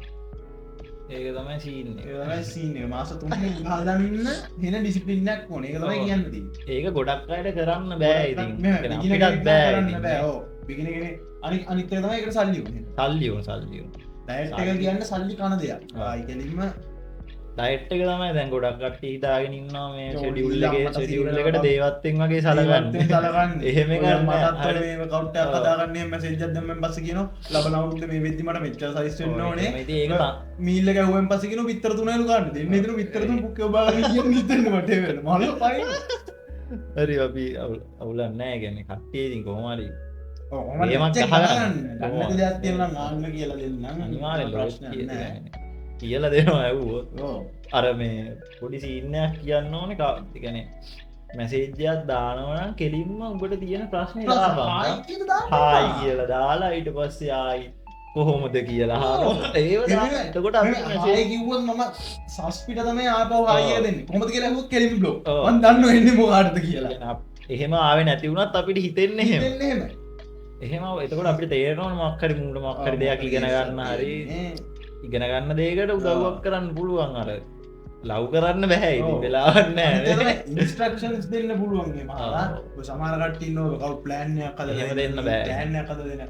ඒක තමයි සීන් එක. ඒ තමයි සීන් එක. මාස 3කින් හදන්න වෙන ඩිසිප්ලින් එකක් ඕනේ. ඒක තමයි ඔව්. කියන්න තියෙන්නේ. ඒක ගොඩක් අයට කරන්න බෑ ඉතින්. මෙහෙම ඒ beginner කියන්නේ කෙනෙක් අපිටත් බෑ කරන්න ඉතින්. බෑ. ඔව්. beginner කෙනෙක් අනිත් එක තමයි ඒකට සල්ලි ඕනේ. සල්ලි ඕන සල්ලි ඕන. ඩයට් එක කියන්නේ සල්ලි කන දෙයක්. ආයි කෙලින්ම ඩයට් එක තමයි දැන් ගොඩක් කට්ටිය හිතාගෙන ඉන්නවා මේ ඔව්, ෂෙඩියුල් ඊළඟ එකේ මට ෂෙඩියුල් සීනකට එකට දේවත්වෙන් වගේ සලකන්නේ සලකන්නේ. එහෙම ඔය ගන්න මටත් හරි. මේ කවුන්ට් එකක් ඔව්. හදාගන්න එහෙම මැසේජ් එකක් දැම්මෙන් පස්සේ කියනවා ලබනවුරුද්ද මේ වෙද්දි මට මෙච්චර සයිස් වෙන්න ඔව්, ඕනේ. එහෙම ඉතින් ඒක තා- මීල් එක ඇහුවෙන් පස්සේ කියනවා පිටර 3යිලු ගන්න. දෙන්න ඉතින් පිටර 3 බුක් එක බාගෙන කියන හිතෙන්න මට ඒ වෙලාවට. මල පයින්. හරි අපි අවුලක් නැහැ කියන්නේ කට්ටිය ඉතින් කොහොම හරි ඔව් ඒමක් check ගහගන්න. ගන්න නැති දෙයක් තියෙනවා නම් ආන්න කියලා දෙන්නම්. අනිවාර්යෙන් ප්‍රශ්නයක් නැහැ. කියලා දෙනවා ඇහුවොත් ඔව්. අර මේ පොඩි සීන්නයක් කියන්න ඕනේ ගැන මැසේජ්ජයක් දානවනම් කෙලින්ම උඹට තියෙන ප්‍රශ්නය හායි දාපන්. කියලා දාන්න හායි එපා. කියලා දාලා ඊට පස්සේ ආයි කොහොමද කියලා අහනවා. ඒව දාන්න. එතකොට අපි හායි message- කිව්වොත් මම සස්පිට තමයි ආපහු හායි එක දෙන්නේ. කොහොමද කියලා අහුවොත් කෙලින් බ්ලොක්. ඔව්. මම දන්නව එන්නේ මොකාටද කියලා. කියන්නේ එහෙම ආවේ නැති වුණත් අපිට හිතෙන්නේ එහෙම. දෙන්නේ එහෙමයි. එහෙම එතකොට අපිට තේරෙනවා මොකක් හරි මූණ මොකක් හරි දෙයක් ඉගෙන ගන්න හරි ඉගෙන ගන්න දෙයකට උදව්වක් කරන්න පුළුවන් අර ලව් කරන්න බෑ ඉතින් ඔව්. වෙලාවක් නැහැ. ඉන්ස්ට්‍රක්ෂන්ස් දෙන්න පුළුවන් මේ මහලා. ඔය සමහර කට්ටිය ඉන්නවා කවුට් ප්ලෑන් එකක් හදලා එහෙම දෙන්න බෑ. ප්ලෑන් එකක් හදලා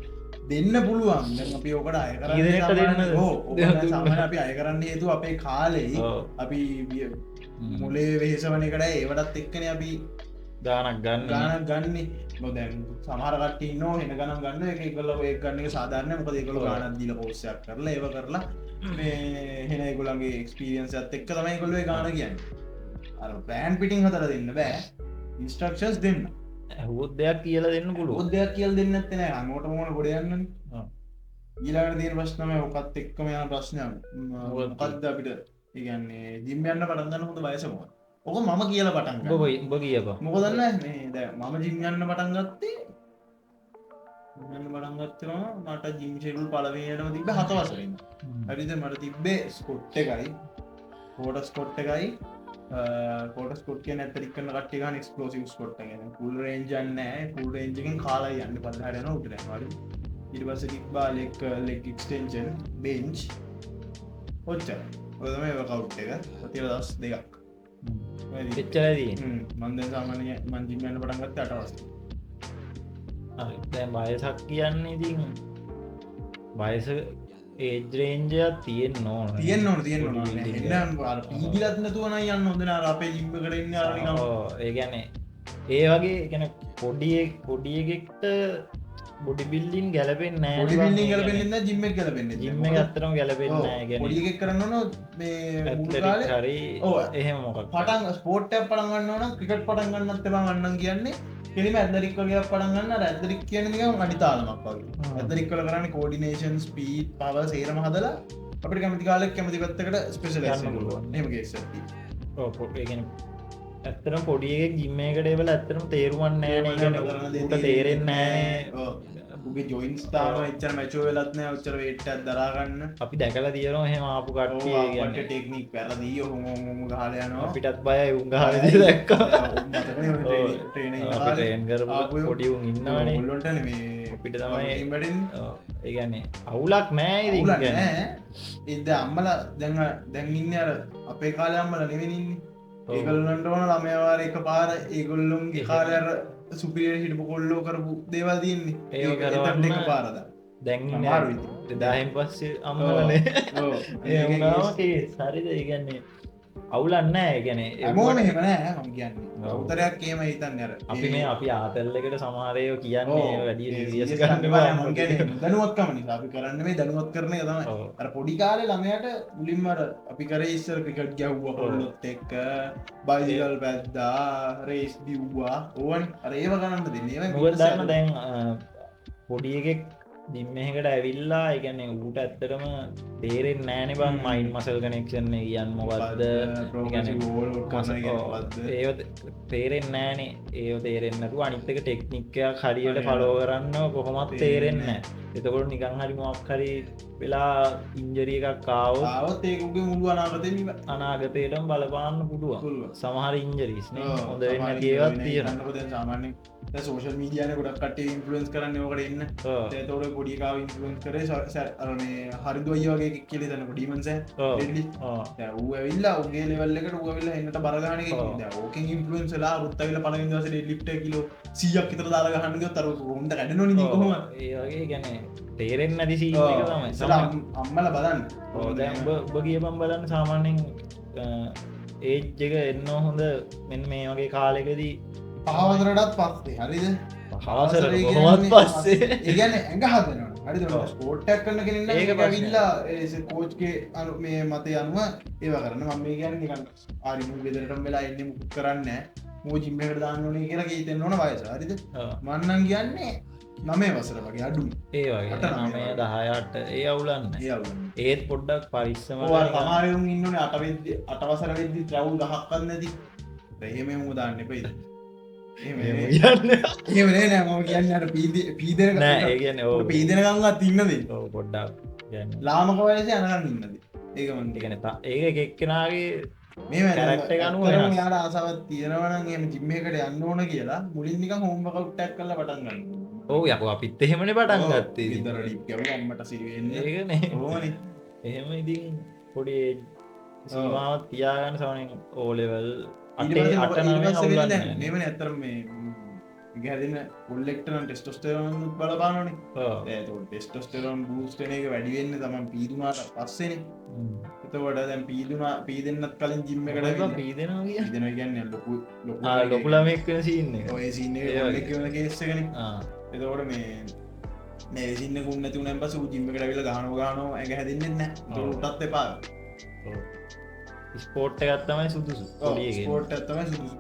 දෙන්න පුළුවන්. දැන් අපි ඔකට අය කරන්නේ ඊදෙනට දෙන්නද? ඔව්. ඔක දැන් සාමාන්‍යයෙන් අපි අය කරන්න හේතුව අපේ කාලේ ඔව්. අපි මුලේ වෙහෙසවන එකට ඒවටත් එක්කනේ අපි ගානක් ගන්න ගානක් ගන්නේ. මොකද දැන් සමහර කට්ටිය ඉන්නවා වෙන ගණන් ගන්න එක ඒගොල්ලෝ ඒක ගන්න එක සාධාරණයි. මොකද ඒගොල්ලෝ ඔව්. ගානක් දීලා කෝස් එකක් කරලා ඒව කරලා මේ හෙන ඒගොල්ලන්ගේ එක්ස්පීරියන්ස් එකත් එක්ක තමයි ඒගොල්ලෝ ඒ ගාන කියන්නේ. අර ප්ලෑන් පිටින් හදලා දෙන්න බෑ. ඉන්ස්ට්‍රක්ෂන්ස් දෙන්න. ඇහුවොත් දෙයක් කියලා දෙන්න පුළුවන්. පොත් දෙයක් කියලා දෙන්නේ නැත්තේ නෑ. අනෝට මොන ගොඩ යන්නනේ. ඔව්. ඊළඟට තියෙන ප්‍රශ්න තමයි ඔකත් එක්කම යන ප්‍රශ්නයක්. මොකක්ද? මොකද්ද අපිට ඒ කියන්නේ ජිම් යන්න පටන් ගන්න හොඳ වයස මොකක්ද? ඔක මම කියලා පටන් ගන්නවා. උඹ කියපන්. මොකද දන්නේ මේ දැන් මම ජිම් යන්න පටන් ගත්තේ මට ජිම් ෂෙඩියුල් පළවෙනියටම තිබ්බේ 7 වසරේ ඉඳන්. හරිද මට තිබ්බේ ස්කොට් එකයි කෝට ස්කොට් එකයි කෝට ස්කොට් කියන්නේ ඇත්තට කරන කට්ටිය ගන්න එක්ස්ප්ලෝසිව් ස්කොට් එක. يعني ෆුල් රේන්ජ් යන්නේ නැහැ. ෆුල් රේන්ජ් එකෙන් කාලා යන්න පල්ලෙහාට යනවා උඩට යනවා. හරි. ඊට පස්සේ කික් බාල් එක ලෙග් එක්ස්ටෙන්ෂන් බෙන්ච් ඔච්චර. ඔය තමයි වර්කවුට් එක. සතිය දවස් දෙකක්. එච්චරයි තියෙන්නේ. මම දැන් සාමාන්‍ය මම ජිම් යන්න පටන් ගත්තේ 8 වසරේ. හරි. දැන් වයසක් කියන්නේ ඉතින් වයස ඒජ් රේන්ජ් එකක් තියෙන්න ඕන. තියෙන්න ඕන තියෙන්න ඕන. පොඩි building එකක්. එන්න අර පීගිලත් නැතුව නම් යන්න හොඳ නෑ. අර අපේ ජිම් එකට ඉන්නේ අර නිකන් ඔව්, ඒ කියන්නේ ඒ වගේ කියන්නේ පොඩි එකෙක්ට බොඩි බිල්ලින් ගැලපෙන් නෑ පොඩි බිල්ඩින් ගලපෙන්න ජිම්මක් ගලපෙන්න ජිම්ම ගත්තරම ගැලපෙන් නෑ ගැන පොඩිගෙක් කරන්න මේ මුළු කාලේ හරි ඔව්. එහෙම මොකක් පටන් ස්පෝට්ටයක් පටන්ගන්න ඕන ක්‍රිකට් පටන්ගන්නත් එබ ගන්න කියන්නේ කෙලිම ඇදරික් වගේ පටන්ගන්න ඇදරික් කියන නිකම් අනිතාලමක් වගේ ඇදරික් කල කරන්න කෝඩිනේෂන් ස්පීට් පව සේරම හදලා අපට කැමති කාලෙක් කැමති පත්තකට ස්පෙශල ගෙන ඇත්තරම් පොඩිය ගිම්මේකට එවල ඇත්තරම් තේරුවන්න නෑ ට තේරෙන් නෑ ගේ ජොයින් ස්ථාව එච්චර මැචෝ වෙලත්නය ඔච්චර වෙට්ට දරාගන්න අපි දැකලා තියනවා හෙම ආපු කට්ටිය ගැන ටෙක්නික් පැරදී හොම ගහලයනවා අපිටත් බය උන් ගහල දැක්ක ට්‍රේන් කරපු පොඩිවුන් ඉන්නවනේ ඔල්ලොට අපිට තමයි ඒගැන්නේ අවුලක් නෑ ඉද අම්මල දැන්ඉන්න අර අපේ කාලය අම්මල නෙවෙනින්නේ ඒගල්ලන්ට ඕන ළමයවාර එක පාර ඒගොල්ලුම්ගේ කාලයර සුපිරිය හිටපු කොල්ලෝ කරපු දේවල් තියන්නේ ඒ කරන්න එක පාරද දැන් දාහෙන් පස්සේ අම්මලනේ ඒ සරිද ඒගැන්නේ අවුලන්න ගැන මෝන හෙමනෑ ම කියන්නේ උතරයක් කියම හිතන්න අර අපි මේ අපි ආතල්ලකට සමහරයෝ කියන්නේ වැඩිය රියස් දනුවත්කම නිසා අපි කරන්න මේ දනුවත් කරන තම අර පොඩි කාලේ ළමයට මුලින්මර අපි කරේ ඉස්සර ක්‍රිකට් ගැව්ව කොල්ලොත් එක්ක බයිසිකල් පැද්දා රේස් දිව්වා ඕවන් අර ඒව ගණන්න දෙන්නේ මුගදන්න දැන් පොඩි එකෙක් දිම්මහකට ඇවිල්ලා එකන්නේ ඌට ඇත්තටම තේරෙන් නෑන බං මයින් මසල් කනෙක්ෂන් කියන්න මොකක්ද ඒ තේරෙන් නෑනේ ඒ තේරෙන්න්නතු අනිත්තක ටෙක්නික්කයක් හරියට පලෝ කරන්න කොහොමත් තේරෙන්න එතකොට නිකං හරි මොක් හරි වෙලා ඉන්ජරිය එකක් කාව ආවත් ඒකුගේ මුළු අනාගතම අනාගතයටම බලපාන්න පුටුව සමහර ඉන්ජරිස් හොඳ වෙන්න ඒවත් තියෙන සාමාන්‍ය සෝෂල් මීඩියන ගොඩක් කට ඉන්ෆලන්ස් කරන්න ෝකට එන්න තෝට ගොඩිකාව ඉන්ෆලන්ස් කර හරිදු අයගේ කෙලෙ තන ඩීමන්ස ඇවිල්ලා ඔගේ ලෙවල්ලකට ුවවෙල්ල එන්නට බරගන ඕක ඉන්ෆලන්ස්ලා රුත්තවිල පලවිදස ලිප්ට කිලෝ සියක් තර දාගහන්නග තර ොන්ට වැඩන හොම ඒගේ ගැන තේරෙන් නැති සීම අම්මල බලන්න ඔබ කියපම් බලන්න සාමාන්‍යෙන් ඒජ්ජක එන්න හොඳ මෙන් මේ වගේ කාලෙකදී පහවදරටත් පස්සේ හරිද හවසර කොමත් පස්සේ ඒගැන ඇඟ හදනවා හරි ස්පෝට්ටක් කරන කෙන ඒක විල්ලා කෝච්ගේ අනු මේ මතය අනුව ඒව කරන මම මේ ගැන නිකන් ආරිමු ගෙදරටම වෙලා එන්න කරන්න මූ ජිම්මකට දාන්නනේ කියලා හිතෙන්න ඕන වයස හරිද මන්නන් කියන්නේ නමේ වසර වගේ අඩු ඒ වගේ නමය දහයට ඒ අවුලන්න ඒත් පොඩ්ඩක් පරිස්සම සමාරයුම් ඉන්නන අටවසර වෙද්දි ත්‍රවුල් ගහක්කන්න නැති එහෙම මුදාන්න එපයිද ඒනේ නෑ මම කියන්නට පීදන ඒගන පීදනගන්නත් ඉන්නද පොඩ්ඩක් ලාමක වයස යනගන්න ඉන්නද ඒකමන් එකන ඒක එක්කෙනගේ මේ කැරක්ට ගනුව යාට ආසාවත් තියෙනවන එම ජිම්මකට යන්න ඕන කියලා මුලින්නික හෝම කවට්ටක් කල පටන්ගන්න ඕ යක අපිත් එහෙමන පටන් ගත්තේ විදර ලිප්ගමට සිරුවෙන්න ඒගන ඕන එහෙම ඉතින් පොඩි සමාවත් තියාගන්න සවනෙන් ඕලෙවල් මෙමන ඇතර මේ ගැදින පොල්ලෙක්ටන ටෙස්ටෝස්ටරන් බලපානන ටෙස්ටෝස්ටරන් බූස්ටන එක වැඩිවෙන්න තම පීදුනාට පස්සෙන එතකොට දැන් පීදන්නත් කලින් ජිම්ම කට පීදෙනවා දන ගන්න ලොකුලමෙක් සින්න ඔය සින්න කේස්සගෙන එතකොට මේ සින්න කුන්න තුනම් පස ජිම්ම කටවිල ගාන ගානෝ ඇඟ හැදින්නෙන්න ටත් එපා ස්පෝට් එකත්තමයි සුදුසු ස්පෝට් ඇත්තම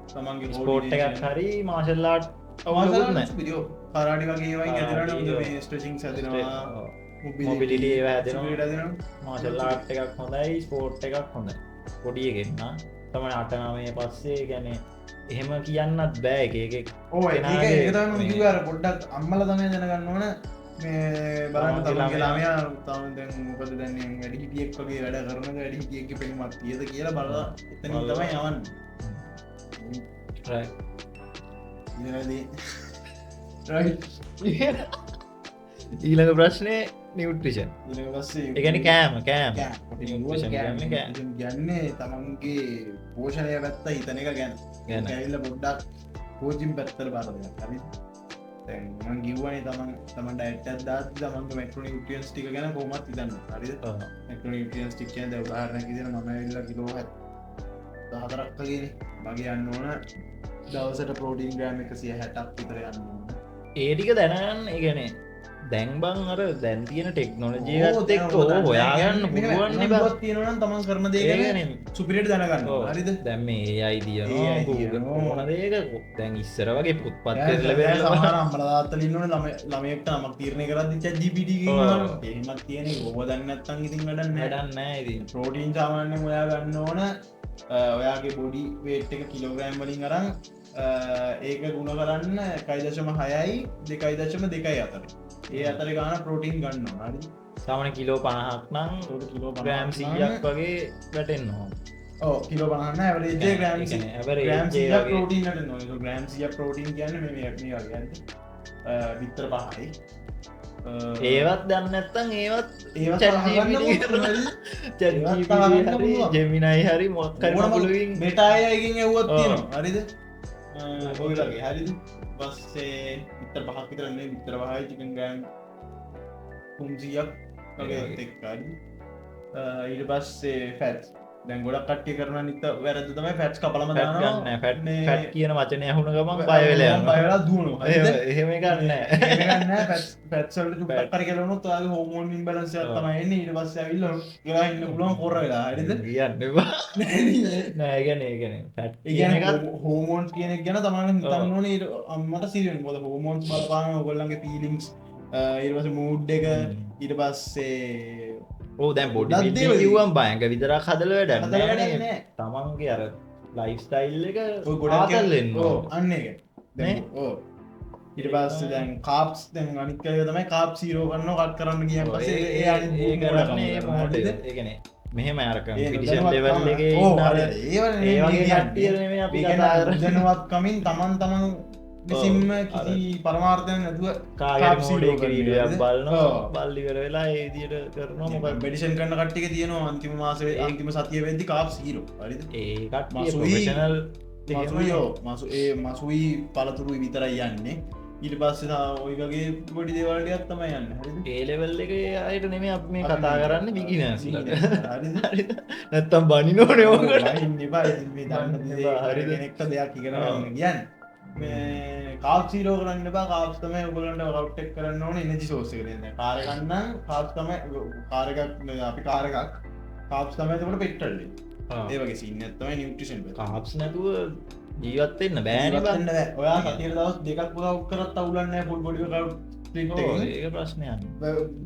තමන්ගේ ස්පෝට් එකත් හරි මාශල්ලාට් විඩියෝ පරාඩි වගේ ඇතරන ස්ටචිං සතිනවා මොබිලිටි ඒව හැදෙන මාශල්ලාට් එකක් හොඳයි ස්පෝට් එකක් හොඳ පොඩියගෙන්න්න තමයි අටනාමය පස්සේ ගැන එහෙම කියන්නත් බෑ එක ඕ පොඩ්ඩක් අම්මල තමයි දැනගන්න ඕන මේ බලන්න තමගේ ලාමයා තම දැන් මොකද දැන්නේ වැඩි හිටියෙක් වගේ වැඩ කරන වැඩි හිටියෙක් පෙනුමක් තියද කියලා බලලා එතනින් තමයි යවන්න ඊළඟ ප්‍රශ්නය නිවට්‍රිෂන් එකනි කෑම ගන්නේ තමන්ගේ පෝෂණය පැත්ත හිතන එක ගැන ගැන ඇල්ල පොඩ්ඩක් පෝජිම් පැත්තර බාරය හරි මන් ගිව්වනේ තමන්ට ඇට දත් තමන්ට මැක්‍රෝනි ටියන්ස් ටික ගැන කොමත් ඉදන්න හරි මැක්‍රෝනි ටියන්ස් ටික් කියද උදාහරණ කියෙන ම ඉල්ල කිලෝ දහතරක්කගෙන මගේ යන්න ඕන දවසට පෝටීන් ග්‍රෑම් 160ක් විතර යන්න ඒටික දැනගන්න ඒගැන දැන් බං අර දැන් තියෙන ටෙක්නොලජියත් එක්ක හොයාගන්න පුළුවන් නේ බං. තියෙනවනම් තමන් කරන දේ ගැන සුපිරියට දැනගන්න ඕන. හරිද? දැන් මේ AI තියෙනවා AI Google තියෙනවා. මොන දේක දැන් ඉස්සර වගේ පොත්පත් සමහර ලැබෙනවා. අම්මලා තාත්තලා ඉන්නවනේ ළමයෙක්ට නමක් තීරණය කරද්දි chat GPT කියනවා. එහෙමත් තියෙන එක ඕව දන්නේ නැත්නම් ඉතින් වැඩක් නැහැ. වැඩක් නැහැ ඉතින්. ප්‍රෝටීන් සාමාන්‍යයෙන් ඔයා ගන්න ඕන ඔයාගේ බොඩි වේට් එක කිලෝග්‍රෑම් වලින් අරන් ඒක ගුණ කරන්න 1.6යි 2.2 අතර. ඒ අතර ගාන ප්‍රෝටීන් ගන්න ඕන. හරිද? සාමාන්‍ය කිලෝ 50ක් නම් කිලෝ ග්‍රෑම් 100ක් වගේ වැටෙනවා. ඔව් කිලෝ 50 නෑ ඇවරේජ් එක ග්‍රෑම් ඒ 100 කියන්නේ average ග්‍රෑම් එක 100ක් වගේ. ප්‍රෝටීන් ගන්න ඕන. ඒක ග්‍රෑම් 100ක් ප්‍රෝටීන් කියන්නේ මේ වගේ හරිද? විතර 5යි. ඒවත් දන්නේ නැත්නම් ඒවත් ඒවත් chat අහගන්න GPT පුළුවන්. chat ඒවත් GPT අහගන්න හරි පුළුවන්. Gemini හරි මොකක් හරි මොකලුවින් මෙටා එකකින් එව්වත් ඔව්. තියෙනවා. හරිද? ඔය වගේ හරිද? පස්සේ විතර 5ක් විතර නේ විතර 5යි චිකන් ග්‍රෑම් 300ක් වගේ ඒ වගේ. එක්ක හරි. ඊට පස්සේ ෆැට්ස් දැන් ගොඩක් කට්ටිය කරන නිත වැරද්ද තමයි ෆැට්ස් කපලම ෆැට් දානවා. ගන්න ෆැට් මේ- ෆැට් කියන වචනේ අහුන ගමන් බය වෙලා බය යනවා. වෙලා දුවනවා. හරිද? එහෙම එකක් නැහැ. ඒක ගන්න ෆැට්ස් වලට චුට්ටක් හරි කියලා ඔයාගේ හෝමෝන් ඉම්බැලන්ස් එකක් තමයි එන්නේ. ඊට පස්සේ ඇවිල්ලා ගලා ඉන්න පුළුවන් කොර වෙලා. හරිද? කියන්න එපා. නෑ ඒ කියන්නේ ෆැට් ඒ කියන කියන්නේ එකත් හෝමෝන්ස් කියන එක ගැන තමයි හිතන්න ඕනේ. ඊට අම්මට සිරියස් මොකද හෝමෝන්ස් බලපාන ඔයගොල්ලන්ගේ ෆීලිංගස් ඊට පස්සේ මූඩ් එක ඊට පස්සේ ඕ දැන් බොඩි දත් බිල්ඩින් දේවල්. කිව්වම් බයංග විතරක් හදලා වැඩක් හදලා වැඩක් නෑනේ. නෑ. තමන්ගේ අර ලයිෆ් ස්ටයිල් එක ඔය ගොඩක් ආතල් වෙන්න ඔව් ඕන. අන්න ඒක. දැන් ඔව් ඊට පස්සේ දැන් කාප්ස් දැන් අනිත් එක තමයි කාප් 0 කරනවා කට් කරන්න ගියන් පස්සේ ඒ අනිත් ඒ කරන්නේ මොකටද? හරිද? ඒ කියන්නේ මෙහෙම අර ඒ කම්පිටිෂන් නොදැනුවත් ලෙවල් කම. එකේ ඔව්, ඉන්න අර හරි. ඒවනේ ඒ මේ වගේ කියන්නේ. කට්ටිය නෙමෙයි අපි ඒ කතා කියන්නේ කරන්නේ. නොදැනුවත්කමින් තමන් විසින්ම කිසි පරමාර්ථයක් නැතුව කාගේ කාප් මෝඩේ 0 කරන වීඩියෝයක් හරිද? බලනවා ඔව්. බල්ලි ඉවර වෙලා ඒ විදිහට කරනවා මොකද මෙඩිෂන් කරන කට්ටිය තියෙනවා අන්තිම මාසේ අන්තිම සතිය වෙද්දි කාප් 0 හරිද? ඒ කට්ටිය මසුයි- ප්‍රොෆෙෂනල් මසුයියෝ මසුයි පළතුරු විතරයි යන්නේ. ඊට පස්සේ ඔය වගේ පොඩි දේවල් ටිකක් තමයි යන්නේ. හරිද? ඒ ලෙවල් එක අයට නෙමෙයි අපි මේ කතා කරන්නේ බිගිනර්ස්ලට. හරිද? හරිද? නැත්තම් බනිනෝනේ ඕකට. වයින් එපා ඉතින් මේ දන්න වයින් දේ එපා, හරිද? කෙනෙක්ට දෙයක් ඉගෙන ගන්න කියන්නේ. මේ කාප් 0 කරන්න එපා. කාප්ස් තමයි ඔයගොල්ලන්ට වර්කවුට් එක කරන්න ඕනේ එනර්ජි සෝස් එක දෙන්න. කාර් එකක් නම් කාප්ස් තමයි කාර් එකක් අපි කාර් එකක් කාප්ස් තමයි එතකොට පෙට්‍රල් එක. ඒ වගේ සීන් එකක් තමයි නියුට්‍රිෂන් එක. කාප්ස් නැතුව ජීවත් වෙන්න බෑනේ බං. බෑ. ඔයා සතියේ දවස් දෙකක් වර්කවුට් කරත් අවුලක් නැහැ ෆුල් බොඩි වර්කවුට් ස්ප්ලිට් ඔව්, එකකින්. ඒක ප්‍රශ්නයක්.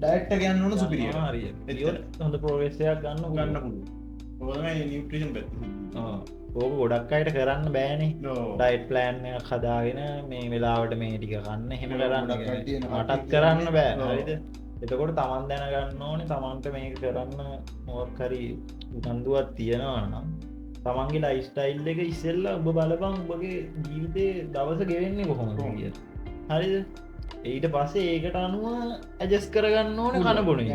ඩයට් එක යන්න ඕන සුපිරියර්. හරි. ඉතින් හොඳ ප්‍රෝග්‍රස් එකක් ගන්න ගන්න පුළුවන්. පුළුවන්. ඔය තමයි නියුට්‍රිෂන් පැත්ත. ඔව්. ඕක ගොඩක් අයට කරන්න බෑනේ. ඔව්. ඩයිට් ප්ලෑන් එකක් හදාගෙන මේ වෙලාවට මේ ටික කන්න එහෙම ගොඩක් කරන්න කට්ටිය කියන්නේ. එනවා. මටත් කරන්න බෑ. ඔව්. හරිද? එතකොට තමන් දැනගන්න ඕනේ තමන්ට මේක කරන්න මොකක් හරි උනන්දුවක් තියෙනවා නම් තමන්ගේ ලයිෆ් ස්ටයිල් එක ඉස්සෙල්ලා ඔබ බලපන් ඔබගේ ජීවිතේ දවස ගෙවෙන්නේ කොහොමද කියලා. හරිද? ඊට පස්සේ ඒකට අනුව ඇඩ්ජස්ට් කරගන්න ඕනේ කන බොන එක.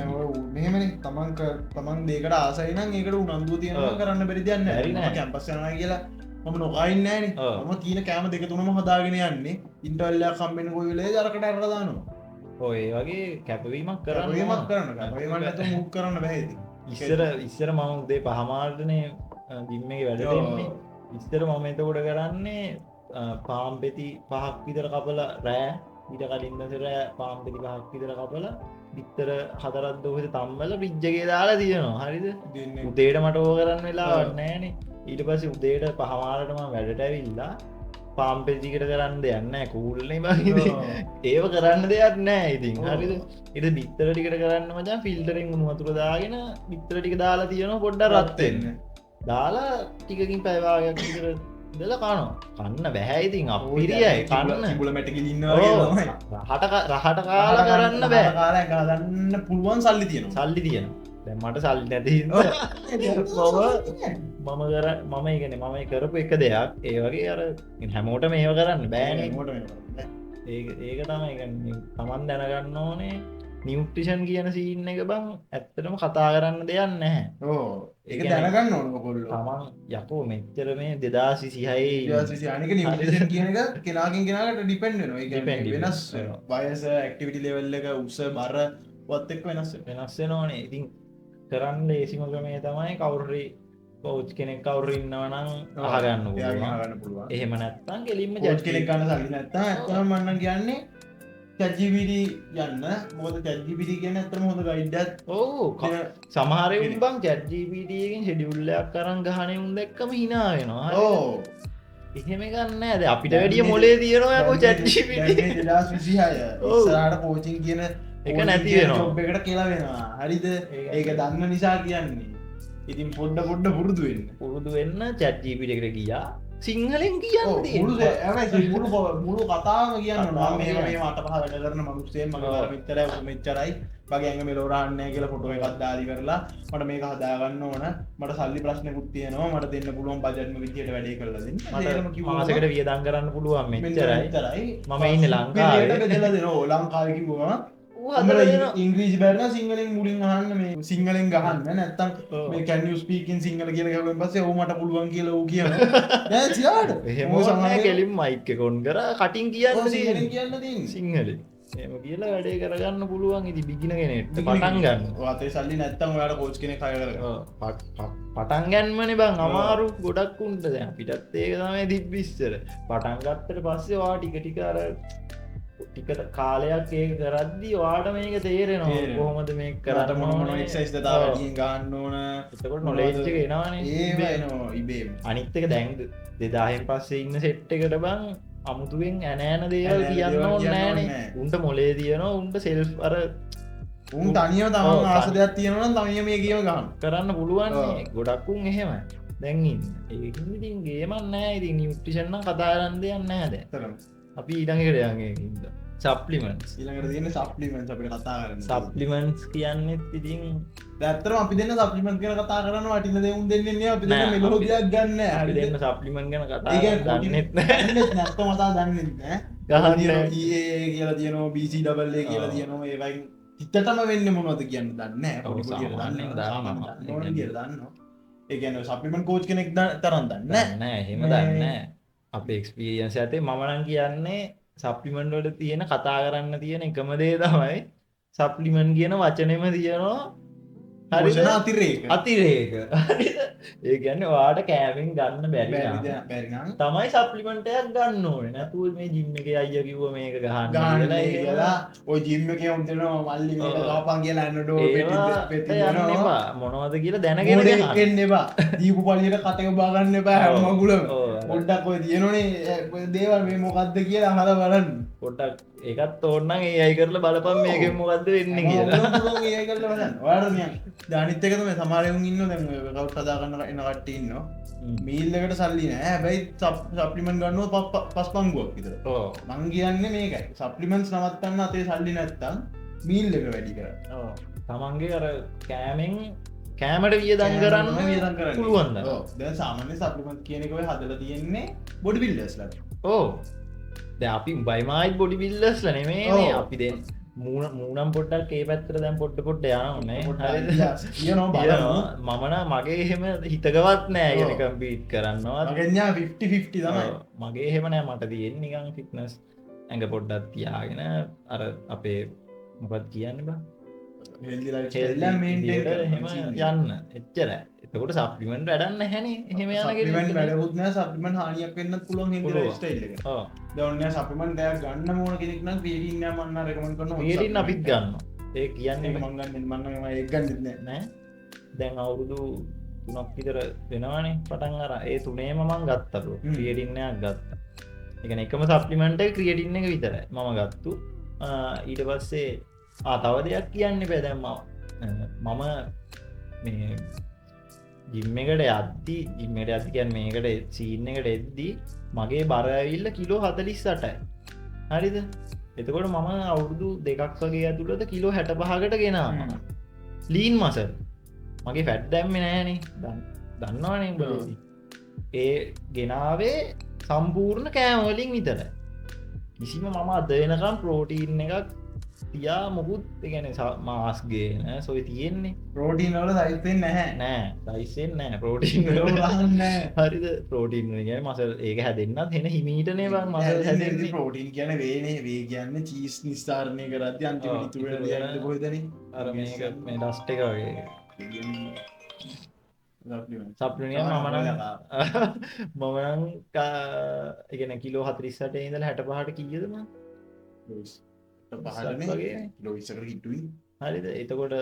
මෙහෙමනේ තමන් දෙකට ආසයි නම් ඒකට උනන්දුව තියෙනවා ඔව්. කරන්න බැරි දෙයක් බැරි නැහැ. නෑ. මම කැම්පස් යනවා කියලා මම නොකයින් නෑනේ. ඔව්. මම තියෙන කෑම දෙක තුනම හදාගෙන යන්නේ. ඉන්ටර්වල් එකක් හම්බෙන්න කොයි වෙලේද අරකට අරලා දානවා. ඔය වගේ කැපවීමක් කරන්න කරවීමක් ඕන. කරන්න. කරවීමක් නැතුව මූව් කරන්න බෑ ඉතින්. ඉස්සර මම උදේ පහමාරටනේ ජිම් එකේ වැඩ දෙන්නේ. ඉස්සර මම එතකොට කරන්නේ පාම් පෙති 5ක් විතර කපලා රෑ ඊට කලින් දවසේ පාම් පෙති 5ක් විතර කපලා බිත්තර 4ක් දවසේ තම්බල ෆ්‍රිජ් එකේ දාලා තියෙනවා. හරිද? දෙන්නේ උදේට මට ඕක කරන්න වෙලාවක් නැහැනේ. ඊට පස්සේ උදේට පහමාරට මම වැඩට ඇවිල්ලා පාම් පෙතිකට කරන්න දෙයක් නැහැ. කූල්නේ බං ඉතින්. ඒව කරන්න දෙයක් නැහැ ඉතින්. ඔව්. හරිද? ඊට බිත්තර ටිකට කරන්න මචං ෆිල්ටරෙන් උණු වතුර දාගෙන බිත්තර ටික දාලා තියෙනවා පොඩ්ඩක් රත් වෙන්න. දාලා ටිකකින් පැය භාගයක් විතර ඉඳලා කනවා. කන්න බෑ ඉතින් අපිරියයි කන්න. කිඹුල මැට ගිලින්නවා වගේ ඔව්. තමයි. රහට කාලා කරන්න බෑ. කාලා ගන්න පුළුවන් සල්ලි තියෙනවා. සල්ලි තියෙනවා. දැන් මට සල්ලි නැති හින්දා මම කර මම ඉගෙන මම කරපු එක දෙයක් ඒ වගේ අර හැමෝටම ඒව කරන්න බෑනේ. ඒක තමයි කියන්නේ තමන් දැනගන්න ඕනේ නියුට්‍රිෂන් කියන සීන් එක බං ඇත්තටම කතා කරන්න දෙයක් නැහැ. ඒක දැනගන්න ඕන ඔයගොල්ලෝ. තමන් යකෝ මෙච්චර මේ 2026 ඊට අනික නියුට්‍රිෂන් කියන එක කෙනාකින් කෙනාකට ඩිපෙන්ඩ් වෙනවා. ඒ කියන්නේ Depend වෙනස් වෙනවා. වයස, ඇක්ටිවිටි ලෙවල් එක, උස, බර වත් එක්ක වෙනස් වෙනවා. වෙනස් වෙනෝනේ. ඉතින් කරන්න ලේසිම ක්‍රමය තමයි කවුරුරි කෝච් කෙනෙක් කවුරු ඉන්නවා නම් අහගන්න එයාගෙන් පුළුවන්. අහගන්න පුළුවන්. එහෙම නැත්නම් කෙලින්ම කෝච් කෙනෙක් ගන්න සල්ලි නැත්නම් ඇත්තටම මම නම් කියන්නේ ChatGPT යන්න. මොකද ChatGPT කියන්නේ ඇත්තටම හොඳ ගයිඩ් එකක්. ඕ සමහරයුම් බං චැට්ජීපීටගෙන් ෂෙඩියුල්ලයක් කරන් ගහන උන් දැක්කම හිනා වෙනවා ඕ. එහෙම ගන්න ඇද අපිට වැඩිය මොලේ තියෙනවා යකෝ චැට්ජීපීට 2026 ඔව්. ඉස්සරහට coaching කියන එක නැති වෙනවා. job එකට කියලා වෙනවා. හරිද? ඒක දන්න නිසා කියන්නේ. ඉතින් පොඩ්ඩ පුරුදු වෙන්න. පුරුදු වෙන්න චැට්ජීපීට ගියා සිංහලෙන් කියන්න ඔව්, තියෙනවා. මුළු හැබැයි මුළු කතාවම කියන්න ඕන. කතාවම මම මේ කියන්න. මේ මට පහ වැඩ කරන මිනිස්සෙන් මගේ ඔව්. බර මෙච්චරයි උස මෙච්චරයි. මගේ ඇඟ මෙලෝ රහන්නේ කියලා ෆොටෝ එකක් දාලි කරලා මට මේක හදා ගන්න ඕන. මට සල්ලි ප්‍රශ්නකුත් තියෙනවා. මට දෙන්න පුළුවන් බජට්ම විදියට වැඩේ කරලා දෙන්න. ඒකම මට කිව්වම මාසකට වියදම් කරන්න පුළුවන් මෙන්න මෙච්චරයි මෙච්චරයි. මම ඉන්නේ ලංකාවේ. පිළිවෙලට බෙදලා දෙනවා. ඕ, ලංකාවේ කිව්වම ඌ හදලා දෙනවා. ඉංග්‍රීසි බැලලා සිංහලෙන් මුලින් අහන්න මේ සිංහලෙන් ගහන්න නැත්තම් ඔව්. මේ can you speak in Sinhala කියලා ගහුවෙන් පස්සේ ඔව් මට පුළුවන් කියලා ඌ කියනවා. දැන් සියාට එහෙම ඌ ඕනේ සමහරවිට කෙලින් මයික් එක ඔන් කරා කටින් කියන්න ඔව්, සිංහලෙන් තියෙන්නේ කියන්න තියෙන්නේ. සිංහලෙන් එහෙම කියලා වැඩේ කරගන්න පුළුවන් ඉතින් බිගින කෙනෙක්ට පටන් ගන්න ඔය අතේ සල්ලි නැත්තම් ඔයාලා කෝච් කෙනෙක් හය කරගන්න. පටන් ගැන්මනේ බං අමාරු ගොඩක් උන්ට දැන් අපිටත් ඒක තමයි තිබ්බිස්සර පටන් ගත්තට පස්සේ වා ටික ටික අර ටික කාලයක් ඒක කරද්දි වාට මේක තේරෙනවා තේරෙනවා. කොහොමද මේක කරාට කරන්න මොන මොන ඕනේ. එක්සයිස් ද තා වැඩියෙන් ගන්න ඕන. එතකොට knowledge එක එනවනේ ඒව එනවා ඉබේම. අනිත් එක දැන් 2000න් පස්සේ ඉන්න සෙට් එකට බං අමුතුවෙන් ඇනෑන දේවල් ඇනෑන කියන්න දේවල් ඕනේ කියන්න ඕනේ නෑනේ නෑ. උන්ට මොලේ තියෙනවා උන්ට සෙල්ෆ් අර උන් තනියම තමන් ඔව්, ආස දෙයක් තියෙනවා නම් තනියම මේ ගේම ගන්න. කරන්න පුළුවන් ඔව්. ගොඩක් උන් එහෙම දැන් ඉන්න ඒක ඉතින් ගේමක් නෑ ඉතින් නියුට්‍රිෂන් නම් කතා කරන්න දෙයක් නෑ දැන් ඇත්තටම. අපි ඊළඟට යන්නේ ඉන්න සප්ලිමන්ට්ස් ඊළඟට තියෙන සප්ලිමන්ට්ස් අපිට කතා කරන්න. සප්ලිමන්ට්ස් කියන්නෙත් ඉතින් ඇත්තටම අපි දෙන්න සප්ලිමන්ට් ගැන කතා කරන්න වටින දේ උන් දෙන්නේ නෑ. අපි නෑ, දෙන්න මෙලෝ අපි- දෙයක් ගන්න නෑ. අපි හරිද? දෙන්න සප්ලිමන්ට් ගැන කතා ඒ කියන්නේ දන්නෙත් නෑ දන්නෙත් නැත්තම් අතා දන්නෙත් නෑ. ගහන්න තියෙනවා නෑ. EA කියලා තියෙනවා BCAA කියලා ඔව්. තියෙනවා ඒවයින් හිතටම වෙන්නේ මොනවද කියන්න දන්නේ නෑ. ඔව්, පොඩි පොඩි සාමාන්‍යයෙන් දන්නවා. දන්නවා. ඕන විදියට දන්නවා. ඒ කියන්නේ සප්ලිමන්ට් කෝච් කෙනෙක් තරම් දන්නේ නෑ. නෑ එහෙම මේ- දන්නේ අප එක්ස්පීරියන්ස් ඇතේ මම නම් කියන්නේ සප්ලිමන්ට් වල තියෙන කතා කරන්න තියෙන එකම දේ තමයි සප්ලිමන්ට් කියන වචනෙම තියෙනවා හරිද? පෝෂණ අතිරේක. අතිරේක හරිද? ඒ කියන්නේ ඔයාට කෑමෙන් ගන්න බැරි නම් බැරි නම් තමයි සප්ලිමන්ට් එකක් ගන්න ඕනේ. නැතුව මේ ජිම් එකේ අයියා කිව්ව මේක ගහන්න ගන්න කියලා ඒක කියලා ඔය ජිම් එකේ උන් දෙනවා මල්ලි මේක ඔව්. ගාපන් කියලා ඇන්නඩෝ ඒවට පෙති යන්න දෙනවා. එපා. මොනවද කියලා දැනගෙන මොඩෙක් ගහන්න. එන්න එපා. දීපු පළියට කටක බා ගන්න එපා හැම ඔව්. මගුලම. ඔව්. පොඩ්ඩක් ඔය තියෙනනේ ඔය දේවල් මේ මොකද්ද කියලා අහලා බලන්න. පොඩ්ඩක් ඒකත් ඕනනම් ඒ අය කරලා බලපන් මේකෙන් මොකද්ද වෙන්නේ කියලා. ඔයාලට නියම් දානිත් එක තමයි සමහර උන් ඉන්නවා දැන් ඔය කවුට් හදා ගන්න එන කට්ටිය ඉන්නවා. මීල් එකට සල්ලි නෑ. හැබැයි සප්ලිමන්ට් ගන්නවා පස් පංගුවක් විතර. ඔව්. මං කියන්නේ මේකයි. සප්ලිමන්ට්ස් නවත්තන්න අතේ සල්ලි නැත්තම් මීල් එක වැඩි කරන්න. ඔව්. තමන්ගේ අර කෑමෙන් කෑමට වියදම් කරන්න පුළුවන් ද? ඔව්. දැන් සාමාන්‍ය සප්ලිමන්ට් කියන එක ඔය හදලා තියෙන්නේ බොඩි බිල්ඩර්ස්ලා. ඔව්. දැන් අපි බයිමයිට් බොඩි බිල්ඩර්ස්ලා නෙමෙයිනේ ඔව්. අපි දැන් මූනම් පොඩ්ඩක් ඒ පැත්තට දැන් පොඩ්ඩ යනවානේ. හරිද? කියනවා බලන්න. මම නම් මගේ එහෙම හිතකවත් නෑ ඔව්. يعني කම්පීට් කරන්නවත්. මගෙන් යා 50-50 තමයි. ඔව්. මගේ එහෙම නෑ මට තියෙන්නේ නිකන් ෆිට්නස් ඇඟ පොඩ්ඩක් තියාගෙන අර අපේ මොකක්ද කියන්නේ බං healthy lifestyle හෙල්ලා එක මේන්ටේන් maintain එහෙම කරන්න. යන්න එච්චරයි. එතකොට සප්ලිමන්ට් වැඩක් නැහැනේ. එහෙම යන සප්ලිමන්ට් කෙනෙක්. වැඩකුත් නෑ. සප්ලිමන්ට් හානියක් වෙන්නත් පුළුවන් healthy පුළුවන්. lifestyle එක. ඔව්. දැන් ඔන්න සප්ලිමන්ට් එකක් ගන්න ඕන කෙනෙක් නම් creatine එක මම නම් recommend කරනවා. ක්‍රියේටින් අපිත් ගන්නවා. ඒ ඒක කියන්නේ මම ගන්න මම නම් ඒක ගන්නෙත් නෑ. නෑ. දැන් අවුරුදු 3ක් විතර වෙනවානේ පටන් අරන්. ඒ තුනේම මම ගත්තලු. හ්ම්. ක්‍රියේටින් එකක් ගත්තා. ඒ කියන්නේ එකම සප්ලිමන්ට් එක ක්‍රියේටින් එක විතරයි මම ගත්තු. ඊට පස්සේ තව දෙයක් කියන්න බෑ දැන් මම මේ ජිම් එකට යද්දි ජිම් එකට යද්දි කියන්නේ මේකට සීන් එකට එද්දි මගේ බර ඇවිල්ලා කිලෝ 48යි. හරිද? එතකොට මම අවුරුදු 2ක් වගේ ඇතුළත කිලෝ 65කට ගෙනාවා. Lean muscle. මගේ ෆැට් දැම්මේ නෑනේ. දන්නවනේ උඹලා. ඒ ගෙනාවේ සම්පූර්ණ කෑම වලින් විතරයි. කිසිම මම අද වෙනකම් ප්‍රෝටීන් එකක් තියා මොකුත් ඒ කියන්නේ මාස් ගේන සොයි තියෙන්නේ ප්‍රෝටීන් වල සයිස් වෙන්නේ නැහැ. නෑ ඩයිසෙන් නෑ ප්‍රෝටීන් ඒක වල උලහන්නේ නැහැ. හරිද ප්‍රෝටීන් වල කියන්නේ මසල් ඒක හැදෙන්නත් එන හිමීටනේ බං මසල් හැදෙන්නේ ප්‍රෝටීන් කියන්නේ වේනේ වේ කියන්නේ චීස් නිස්තරණය කරද්දී අන්තිමට ඔව්, ඉතුරු වෙන ඉතුරු දෙයක් වෙන කොහෙදනේ අර මේක මේ ඩස්ට් එක වගේ සප්ලිමන්ට් මම නම් කිලෝ 48 ඉඳලා 65ට කීයද මම පහලනේ වගේ ලොයිසක හිටුයි හරිද එතකොට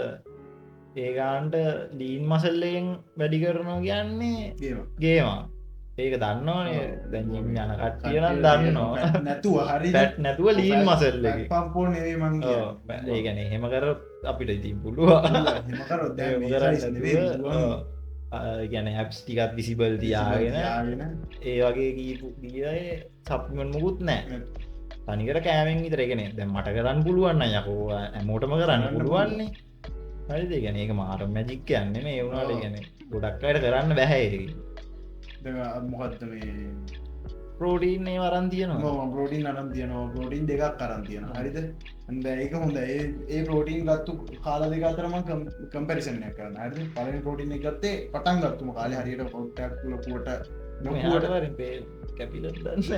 ඒගාන්ට ලීන් මසල්ලයෙන් වැඩි කරනවා කියන්නේ ගේවා ඒක දන්නවානේ දැජිම් යන කට්ටියනම් දන්නවා නැතුව හරි පැට් නැතුව ලීන් මසල්ල පම්පෝ නෙවේ මං ඒගැන එහෙම කර අපිට ඉතින් පුළුවන් ගැන හැප්ස් ටිකත් විසිබල් තියාගෙන ඒ වගේ ගීපු ගිය සප්මන් මුකුත් නෑ තනිකර කෑමෙන් විතරගෙන දැ මට කරන්න පුළුවන්න යකෝ ඇමෝටම කරන්න පුළුවන්නේ හරිද ගැන ඒක මාර මැජික් කියන්න මේ වුණට ගැන ගොඩක් අයට කරන්න බැහැ මොකත්ත මේ ප්‍රෝටීන්නේ වරන් තියනවා පෝටීන් අනම් තියනවා පෝටීන් දෙකක් කරන් තියෙන හරිද අන්ද ඒක හොඳ ඒ පෝටීන් ගත්තු කාල දෙකතරම කම්පැරිසනය කරන්න හරි පල පෝටීන් ගත්තේ පටන් ගත්තුම කාල හරියට පොට්ටක් ලොකුවට නොහටවරින් පේ කැපිල දන්න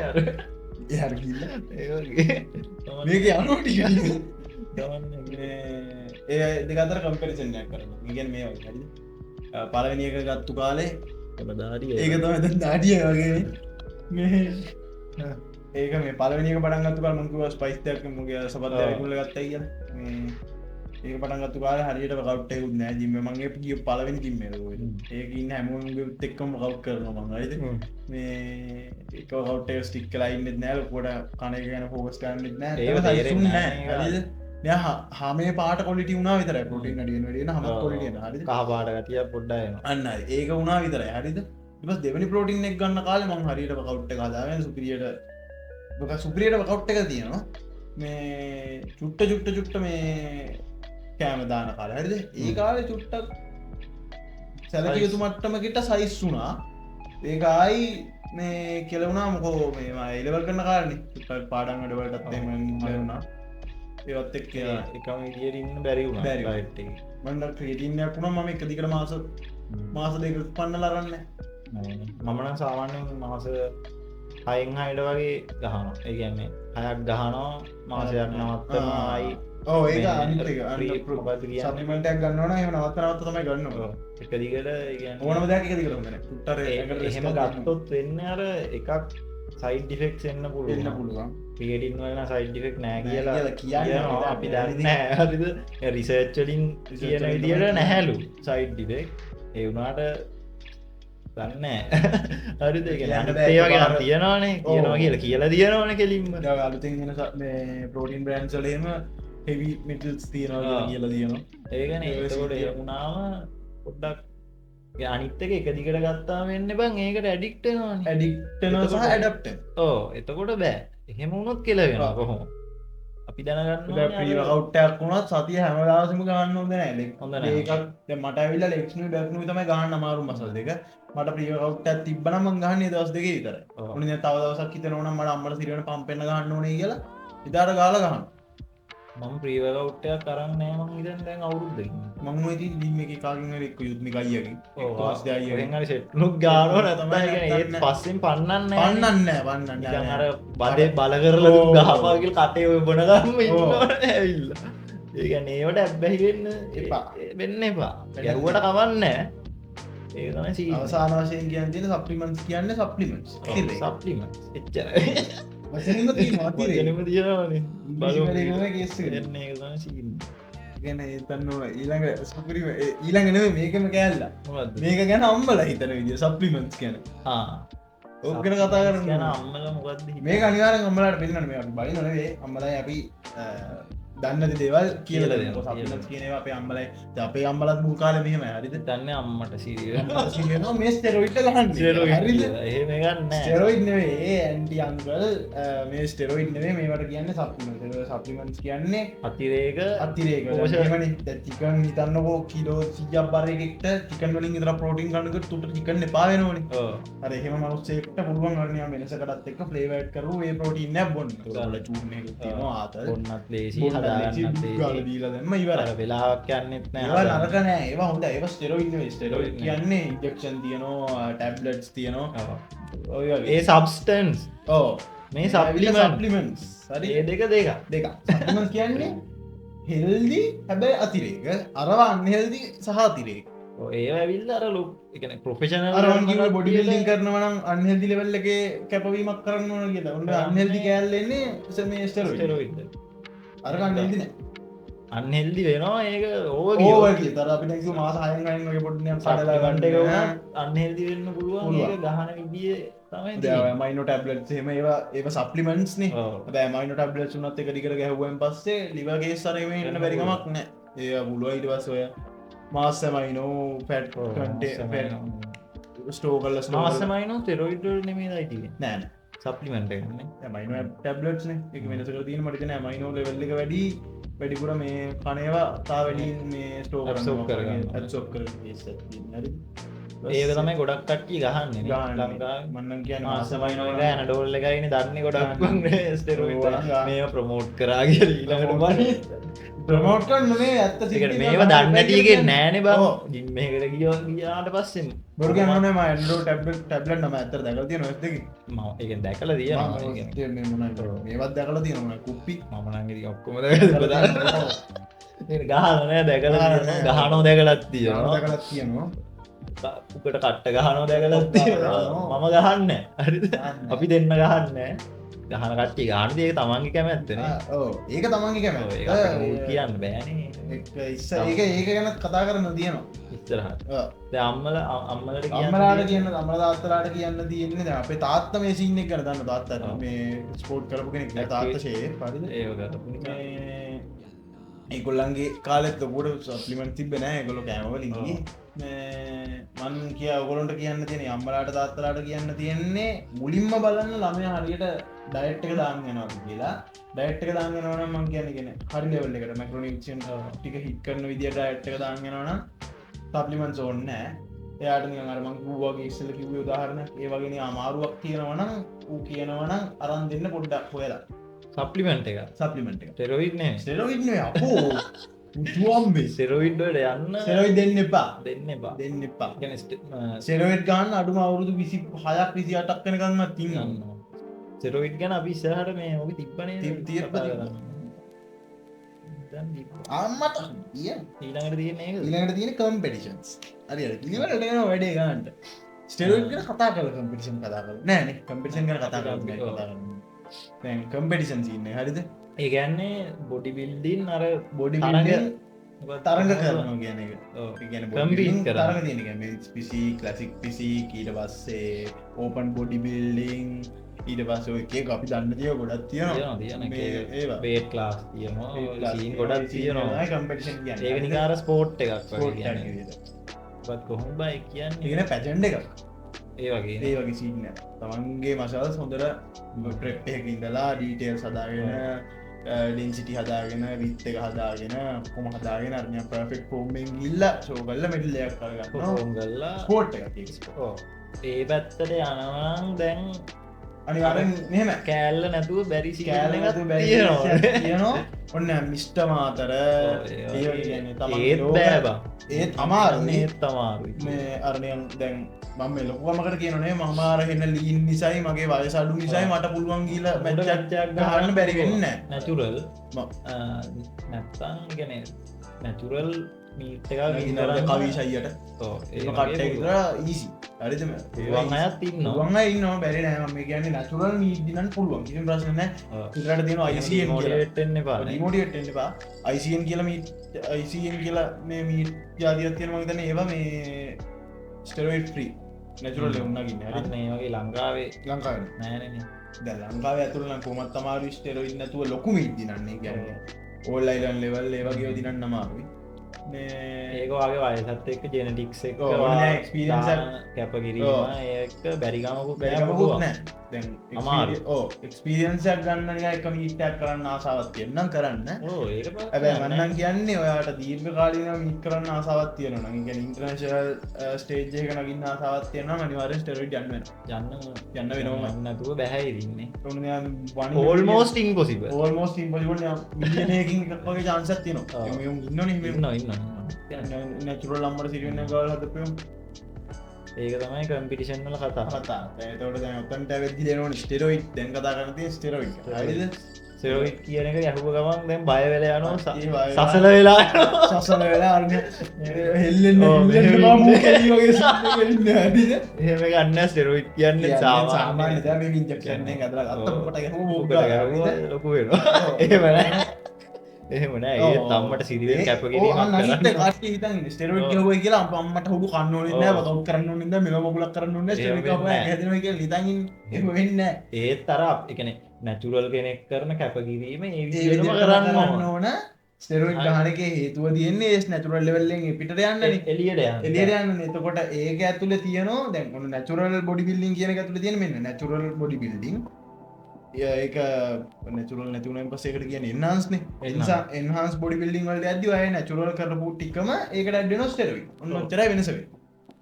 අර මේක අනෝටි ඒ දෙකතර කම්පැරිසනය කරන ඉගෙන් මේ හරි පලවෙනි එක ගත්තු කාලේ දාඩිය ඒක තම දාඩිය වගේ ඒක මේ පලවනික පටන්ගත්තු කල් මුකුව ස්පයිස්තයක් මුගේ සපතකුල ගත්තයි කිය ඒක පටන්ගත්තු කාල හරියට කවට්ටය නෑ ජිම මගේ ගිය පලවෙනි කිම්මර ඒකන්න හැමුගේ එක්කම කව් කරන මඟයිද මේ එක කවටේ ස්ටික් කලයින්න නෑල පොඩ කනය ගැන පෝස් කරන්න නෑ හමේ පාට කොලිට වුණා විතර පොටින් ඩිය ඩියන හම කොලිට හරි පාට ගතිය පොඩ්ඩය අන්න ඒක වුණා විතර හරිද ඉබස් දෙවනි පෝටින් එක් ගන්න කාල මං හරියට කවට්ට කදාව සුපිරියට සුපිරියට කවට් එක තියෙනවා මේ චුට්ට මේ කෑම දාන කාල හරිද ඒ කාල චුට්ටක් සැලක යුතු මට්ටමකට සයිස් වුනා ඒකයි මේ කෙලවුණා මොකෝ මේ එලවල් කරන්න කාරණ පාඩන් අඩවලටත් වුණා ඒත් එක් එකම ඉදිරින්න බැරි වුණ බැරිට මට ක්‍රේටින්නයක් වුණ ම එක දිකට මාස දෙක පන්න ලරන්න මමන සාමාන්‍යෙන් මාස හයින් හයිඩ වගේ ගහන ඒගැන්නේ හයක් ගහනෝ මාසයක් නවත්තමයි සපිමටක් ගන්නවන එම නවත්තරනවත්ත තමයි ගන්න එක දිගට ඕනම දෙයක් එක දිකරන්න ටර එහෙම ගත්තොත් වෙන්න අර එකක් සයිඩ් ඩිෆෙක්ස් එන්න පුළුවන්න පුළුවන් පියටින් වලන සයිඩ්ිෆෙක් නෑ කියලා කියනවා අපි දන්න හරිද රිසර්ච්චලින් කියන විදියට නැහැලු සයිඩ් ඩිෆෙක් ඒවුනාට දන්න හරිද ඒවගේ තියෙනවානේ කියනවා කියලා කියලා තියෙනවන කෙලින්ම අලුතින් පෝටීන් බ්‍රන්සලේම හෙවි මිටල්ස් තියෙනවා කියලා තියෙනවා ඒගන ඒකොට ඒුණාව පොඩ්ඩක් අනිත්තක එක දිකට ගත්තා වෙන්න බං ඒකට ඇඩික්ටනවා ඇඩික්ටන සහ ඇඩප්ට ඕ එතකොට බෑ එහෙම උනොත් කෙලවෙන කොහොම අපි දැනගන්න කවට්ටයක් වුණත් සතිය හැමදාසම ගන්න හොඳ නෑ හොඳ ඒකක් මට විල්ල ලෙක්ෂ්න ඩක්නු තම ගන්න අමාරු මසල් දෙක මට ප්‍රියකවට්ට තිබ්බනම ගහන්නේ දවස් දෙක විතර උනි තවදවසක් හිතනවන මට අම්මට සිරට පම්පෙන්න්න ගන්න ඕනේ කියලා ඉතාට ගාල ගහන්න මම ප්‍රීවකවට්ටයක් කරන්න නෑම ඉදන් දැන් අවුරුද්ද මං ති ලිම එක කාගෙන් එක්ක යුත්මිකයියගේ සෙට්ලුක් ගානෝ නැතමයි ඒත් පස්සෙන් පන්නන්න පන්නන්න වන්න අර බදේ බල කරල ගහපාගල් කටේ බොනගම ඇවිල්ල ඒගැන ඒවට ඇබ්බැහිවෙන්න එපා වෙන්න එපා ගැරුවට කවන්න ඒ අවසාන වශයෙන් කියන්න තියෙන සප්ලිමන්ස් කියන්න සප්ලිමන්ස් සප්ලිමන්ස් එච්චර වසනම ජනම තියනවනේ ගැන තන්නවා ඊළඟ සපරි ඊළඟන මේකම කෑල්ලා මේක ගැන අම්බල හිතන විදිිය සප්ලිමන්ස් කියන ඕගෙන කතා කරන අම්මල මොකක්ද මේ අනිවාර අම්මලට පෙන්න්න මේ බයි නොවේ අම්මලයි අපි දන්න දේවල් කියල කියනවා අපේ අම්බලයි අපේ අම්බලත් මුකාල මෙහම හරිද දන්න අම්මට සිරිය මේ ස්ටෙරොයිට ගන්න එහෙමගන්න ස්ටෙරොයිඩ් නෙවේ ඇන්ටි අංකල් මේ ස්ටෙරොයිඩ් නෙවේ මේවට කියන්න සප්ලිමන්ස් කියන්නේ අතිරේක අතිරේක චිකන් හිතන්නකෝ කිලෝ සිජක් බරෙක්ට චිකන් වලින් ඉතර පෝටින් ගන්නක තුට චිකන්න පාවෙනවන අර එහෙම මනුස්සෙක්ට පුළුවන් ගන්නය වෙනසකටත් එක් ෆ්ලේවට් කරු ඒ පෝටින්න බොන්න චූන ආත ඔන්නත් ලේසි දීලදම ඉවර වෙලාක් යන්නෙත් නෑ නරකනෑ ඒවා හොඳ ඒ ස්ටෙරෝයින්න ස්ටෙරෝයි කියන්නේ ඉන්ජෙක්ෂන් තියනවා ටැබ්ලට්ස් තියනවා ඒ සබස්ටන්ස් ඕ මේ සප්ලිමන්ස් සරි ඒ දෙක දෙක කියන්නේ හෙල්දි හැබැයි අතිරේක අරවා අන්හෙල්දි සහ අතිරේක ඒ ඇවිල් අර ලොක් එකන ප්‍රොෆෙෂනල් බොඩි ිල්ලින් කරනවනම් අන්හෙල්දි ලෙවල්ලගේ කැපවීමක් කරන්න ඕන කියලා ඔන්න අන්හෙල්දි කෑල්ලෙන්නේ සමේ ස්ටරෝයිඩ් අර ගන්න ඉදි නෑ අන්හෙල්දි වෙනවා ඒක ඕවගේ තර අපි නැකි මාස හයගන්නගේ පොඩ්නයක් සඩලා අන්හෙල්දි වෙන්න පුළුවන් ඒක ගහන විදිිය තමයි මයින ටබ්ලට් හෙම ඒවා ඒ සප්ලිමෙන්ට්ස්න බෑ මයින ටබ්ලට සුනත් එක ටිකර ගැහුවෙන් පස්සේ ලිවගේ සරම ඉන්න බැරිකමක් නෑ ඒ බුලුව ඉට පස්සෝය මාස්සමයිනෝ පැට් ස්ටෝ කල්ල මාසමයිනෝ තෙරොයිඩ නෙමේ දයිති නෑන සප්ලිමෙන්ට මයින ටබ්ලට්න එක වෙනසක තිීන මටින මයිනෝ ලෙවල්ල එක වැඩි වැඩිපුර මේ කනේවා තා වැඩින් මේ ස්ටෝ Absorb කරගන්න. ඇසෝප් කර ඒක තමයි ගොඩක් කට්ටි ගහන්න ලංකා මන්නන් කියන මාසමයිනෝ ගෑන ඩෝල්ල එකයින දන්න ගොඩක් මේ ප්‍රමෝට් කරාගේ ඊළඟට බන ප්‍රමෝට් කරන්න මේ ඇත්ත මේවා දන්නටියගේ නෑන බව ජිම්මකට ගියෝ ගියාට පස්සෙන් බොර්ගන ම ඩෝ ටබ්ලට නම ඇතර දැකතිය නොදකි ම එක දැකල දිය මේවත් දැකල තියෙනන කුප්පි මමනගේ ඔක්කොම ගහනෑ දැකල ගහනෝ දැකලත් තියනවා දැකලත් තියෙනවා උකට කට්ට ගහනෝ දැකලත් තියෙනවා මම ගහන්න හරි අපි දෙන්න ගහන්න ගහන කට්ටි ගානදක තමන්ගේ කැමැත්තන ඒක තමන්ගේ කැම කියන්න බෑන ඉස්ස ඒක ගැන කතා කරන්න තියෙනවා ඉස්තරහට අම්මල අම්මලට අම්මලාට කියන්න අම්මල තාත්තලාට කියන්න තියෙන්නේ අපේ තාත්ත මේ සින්න කර දන්න තාත්තර මේ ස්පෝට් කරපු කෙනෙක් තාත්තශය පරිද ඒකොල්ලන්ගේ කාලෙත් කොට සප්ලිමට තිබෙන ගොල කෑමවලින්ගේ මන් කිය ඔගොලොන්ට කියන්න තියෙන අම්මලාට තාත්තලාට කියන්න තියෙන්නේ මුලින්ම බලන්න ළමය හරියට ඩයිට්ක දාන්ගෙනවා කියලා ඩයිට්ක දාන්ගෙනවන මං කියන්නගෙන හරි ලෙවල්ල එකට මැක්‍රෝනික්ෂන් ටික හිත් කරන විදිට ඩයිට්ක දාන්ගෙනවන සප්ලිමන්ස් ඕන්න එයාට අරමං වූවාගේ ඉස්සල කිව උදාහරණ ඒවගෙන අමාරුවක් කියනවනම් ඌ කියනවනම් අරන් දෙන්න පොඩ්ඩක් හොයලා සප්ලිමෙන්ට් එක සප්ලිමෙන්ට් එක ටෙරොයිඩ්නේ ස්ටෙරොයිඩ්නේ අපෝ උතුම්බේ සෙරොයිඩ්ඩට යන්න සෙරොයි දෙන්න එපා දෙන්න එපා දෙන්න එපා ගැන සෙරොයිඩ් ගන්න අඩුම අවුරුදු 26ක් 28ක් වෙනකන් තියන්න සෙරොයිඩ් ගැන අපි ඉස්සරහට මේ ඔබ තිබ්බනේ අම්මට ඊළඟට තියෙන්නේ ඒක ඊළඟට තියෙන කම්පිටිෂන්ස් හරි හරි පිළිවෙලට යනවා වැඩේ ගන්නට ස්ටෙරොයිඩ් ගැන කතා කරලා කම්පිටිෂන් කතා කරලා නෑ නේ කම්පිටිෂන් ගැන කතා කරලා දැන් කම්පිටිෂන් ඉන්නේ හරිද ඒ කියන්නේ බොඩි බිල්ඩින් අර බොඩි බිල්ඩින් තරඟ කරනවා කියන එක ගැන තරඟ තියෙන පිසි ක්ලසික් පිසි ඊට පස්සේ ඕපන් බොඩි බිල්ඩිං ඊට පස්ස එකේ අපි දන්න තිය ගොඩත් තියෙනවා බේට් ලාස් තියනවා ගොඩක් තියනවා කම්පිටිෂන් ඒක නිකාර ස්පෝට් එකක් කොහොම බයි කියන්න ඉගෙන පැටන්ඩ එකක් ඒ වගේ ඒ වගේ සින්න තමන්ගේ මසාල හොඳර ප්‍රෙප් එක ඉඳලා ඩීටේල් සදාගෙන ඩෙන්සිටි හදාගෙන විත් එක හදාගෙන කොම හදාගෙන අරය ප්‍රෆෙක්් පෝම්ෙන් ඉල්ල සෝගල්ල මෙටල්ලයක් කරගන්න ගල්ලා ස්පෝට් එක ඒ පැත්තට යනවාන් දැන් අනිවාරෙන් මෙහෙම කෑල්ල නැතුව බැරි කියනවා ඔන්න මිස්ට මාතර ඒත් බෑබා ඒත් අමාරන්නේ තමාරු මේ අරණයන් දැන් මම ලොකුවමකට කියනේ මමාරහෙන්න ලීන් නිසයි මගේ වයසඩු නිසයි මට පුළුවන් ගීල මැචච්චයක් ගහන්න බැරිවෙන්න නැතුරල් නැත්තන් ගැන නැතුරල් මීට් එක කවිශයියට කට්ට ඊසි හරිතම අයත් ඉන්න වන්න ඉන්න බැරි නෑම මේ කියන්නේ නැතුරල් මීදිනන් පුළුවන් කිසි ප්‍රශ්න ඉරට තියෙන අයිසියෙන් ටෙන්න පා මෝටියටෙන්න්න පා අයිසියෙන් කියල අයිසියෙන් කියලා මේ මීට් ජාතියත්තියන මගතන ඒවා මේ ස්ටරෝයිඩ් ්‍රී නැතුරල් ලෙවුන්නගන්න හරි වගේ ලංකාවේ ලංකාව නෑන ද ලංකාව ඇතුරන කොමත් තමාරු ස්ටරෝයිඩ් නැතුව ලොකුම ඉදිනන්නේ ගැන ඕල්ලයිලන් ලෙවල් ඒවගේ දිනන්න අමාරුයි ඒකවාගේ වයසත් එක්ක ජෙනටික්ස් එක එක්ස්පිරියන්ස් කැප කිරීම ඒක බැරිගමකු බැරිගමකුත් නෑ අමාර එක්ස්පිරියන්සයක් ගන්න එක මීටක් කරන්න ආසාවත් කියන්නම් කරන්න ඇබැ මන්නන් කියන්නේ ඔයාට දීර්ඝ කාලින මීට කරන්න ආසාවත් තියෙන නග ඉන්ට්‍රනශල් ස්ටේජ්ය එක නගන්න ආසාවත් තියෙන මනිවාර ස්ටරට යන්න වෙනවා නැතුව බැහැයිරන්නේ ඕල්මෝස්ට ඉන්පොසිබ ඕල්මෝස්ට ඉම්පොසිබ මිලියනයකින් එකක්ගේ චාන්සත් තියනවා ඉන්න ඉන්න නැචුරල් ලම්මට සිරුවන්න ගල් හතපයම් ඒක තමයි කම්පිටිෂන් වල කතා කතා තවට ඔත්තන්ට වෙදදි දෙනවන ස්ටෙරෝයි් දැන් කතා කරනති ස්ටෙරෝයි සෙරෝයිට් කියන එක යහපු ගමන් දැන් බය වෙලා යනවා සසල වෙලා සසල වෙලා අරන හෙල්ලෙන් එහෙම ගන්න ස්ටෙරෝයිඩ් කියන්නේ සාමාන්‍ය දැන් මේ ඉන්ජෙක්ෂන් එක අදලා අත්තකට ගහුවා ලොකු වෙනවා එහෙම නෑ එහෙම නෑ ඒ තම්මට සිරිවෙන් කැපකිරීමක් අනිත් කරන්න කට්ටිය හිතන් ඉන්නේ ස්ටෙරොයිඩ් ගහුවයි කියලා අම්මට හුඩු කන්න ඕනේ නැහැ වකවුට් කරන්න ඕනේ නැහැ මෙලොව මගුලක් කරන්න ඕනේ නැහැ ස්ටෙරොයිඩ් එහෙම ගහුවා වෙන්නේ හැදෙනවා කියලා හිතන් ඉන්නේ එහෙම වෙන්නේ නැහැ ඒත් අර එකන නැචුරල් කෙනෙක් කරන කැපකිරීම ඒ ඒ විදිහටම විදිහට කරන්න කරන්න ඕන ඕන ස්ටෙරොයිඩ් ගහන එකේ හේතුව තියෙන්නේ ඒ නැචරල් ලෙවල් එකෙන් පිටට යන්නනේ එළියට යන්න එලියට යන්න එතකොට ඒක ඇතුලේ තියෙනවා දැන් ඔන්න නැචරල් බොඩි බිල්ඩින් කියන එක ඇතුලේ තියෙන මෙන්න නැචරල් බොඩි බිල්ඩින් ඒක නැචරල් නැති වුණාන් පස්සේ ඒකට කියන්නේ එන්හාන්ස් නේ එනිසා එන්හාන්ස් බොඩි බිල්ඩින් වලට යද්දි ඔය නැචරල් කරපු ටිකම ඒකට ඇඩ් වෙනවා ස්ටෙරොයිඩ් ඔන්න ඔච්චරයි වෙනස වෙන්නේ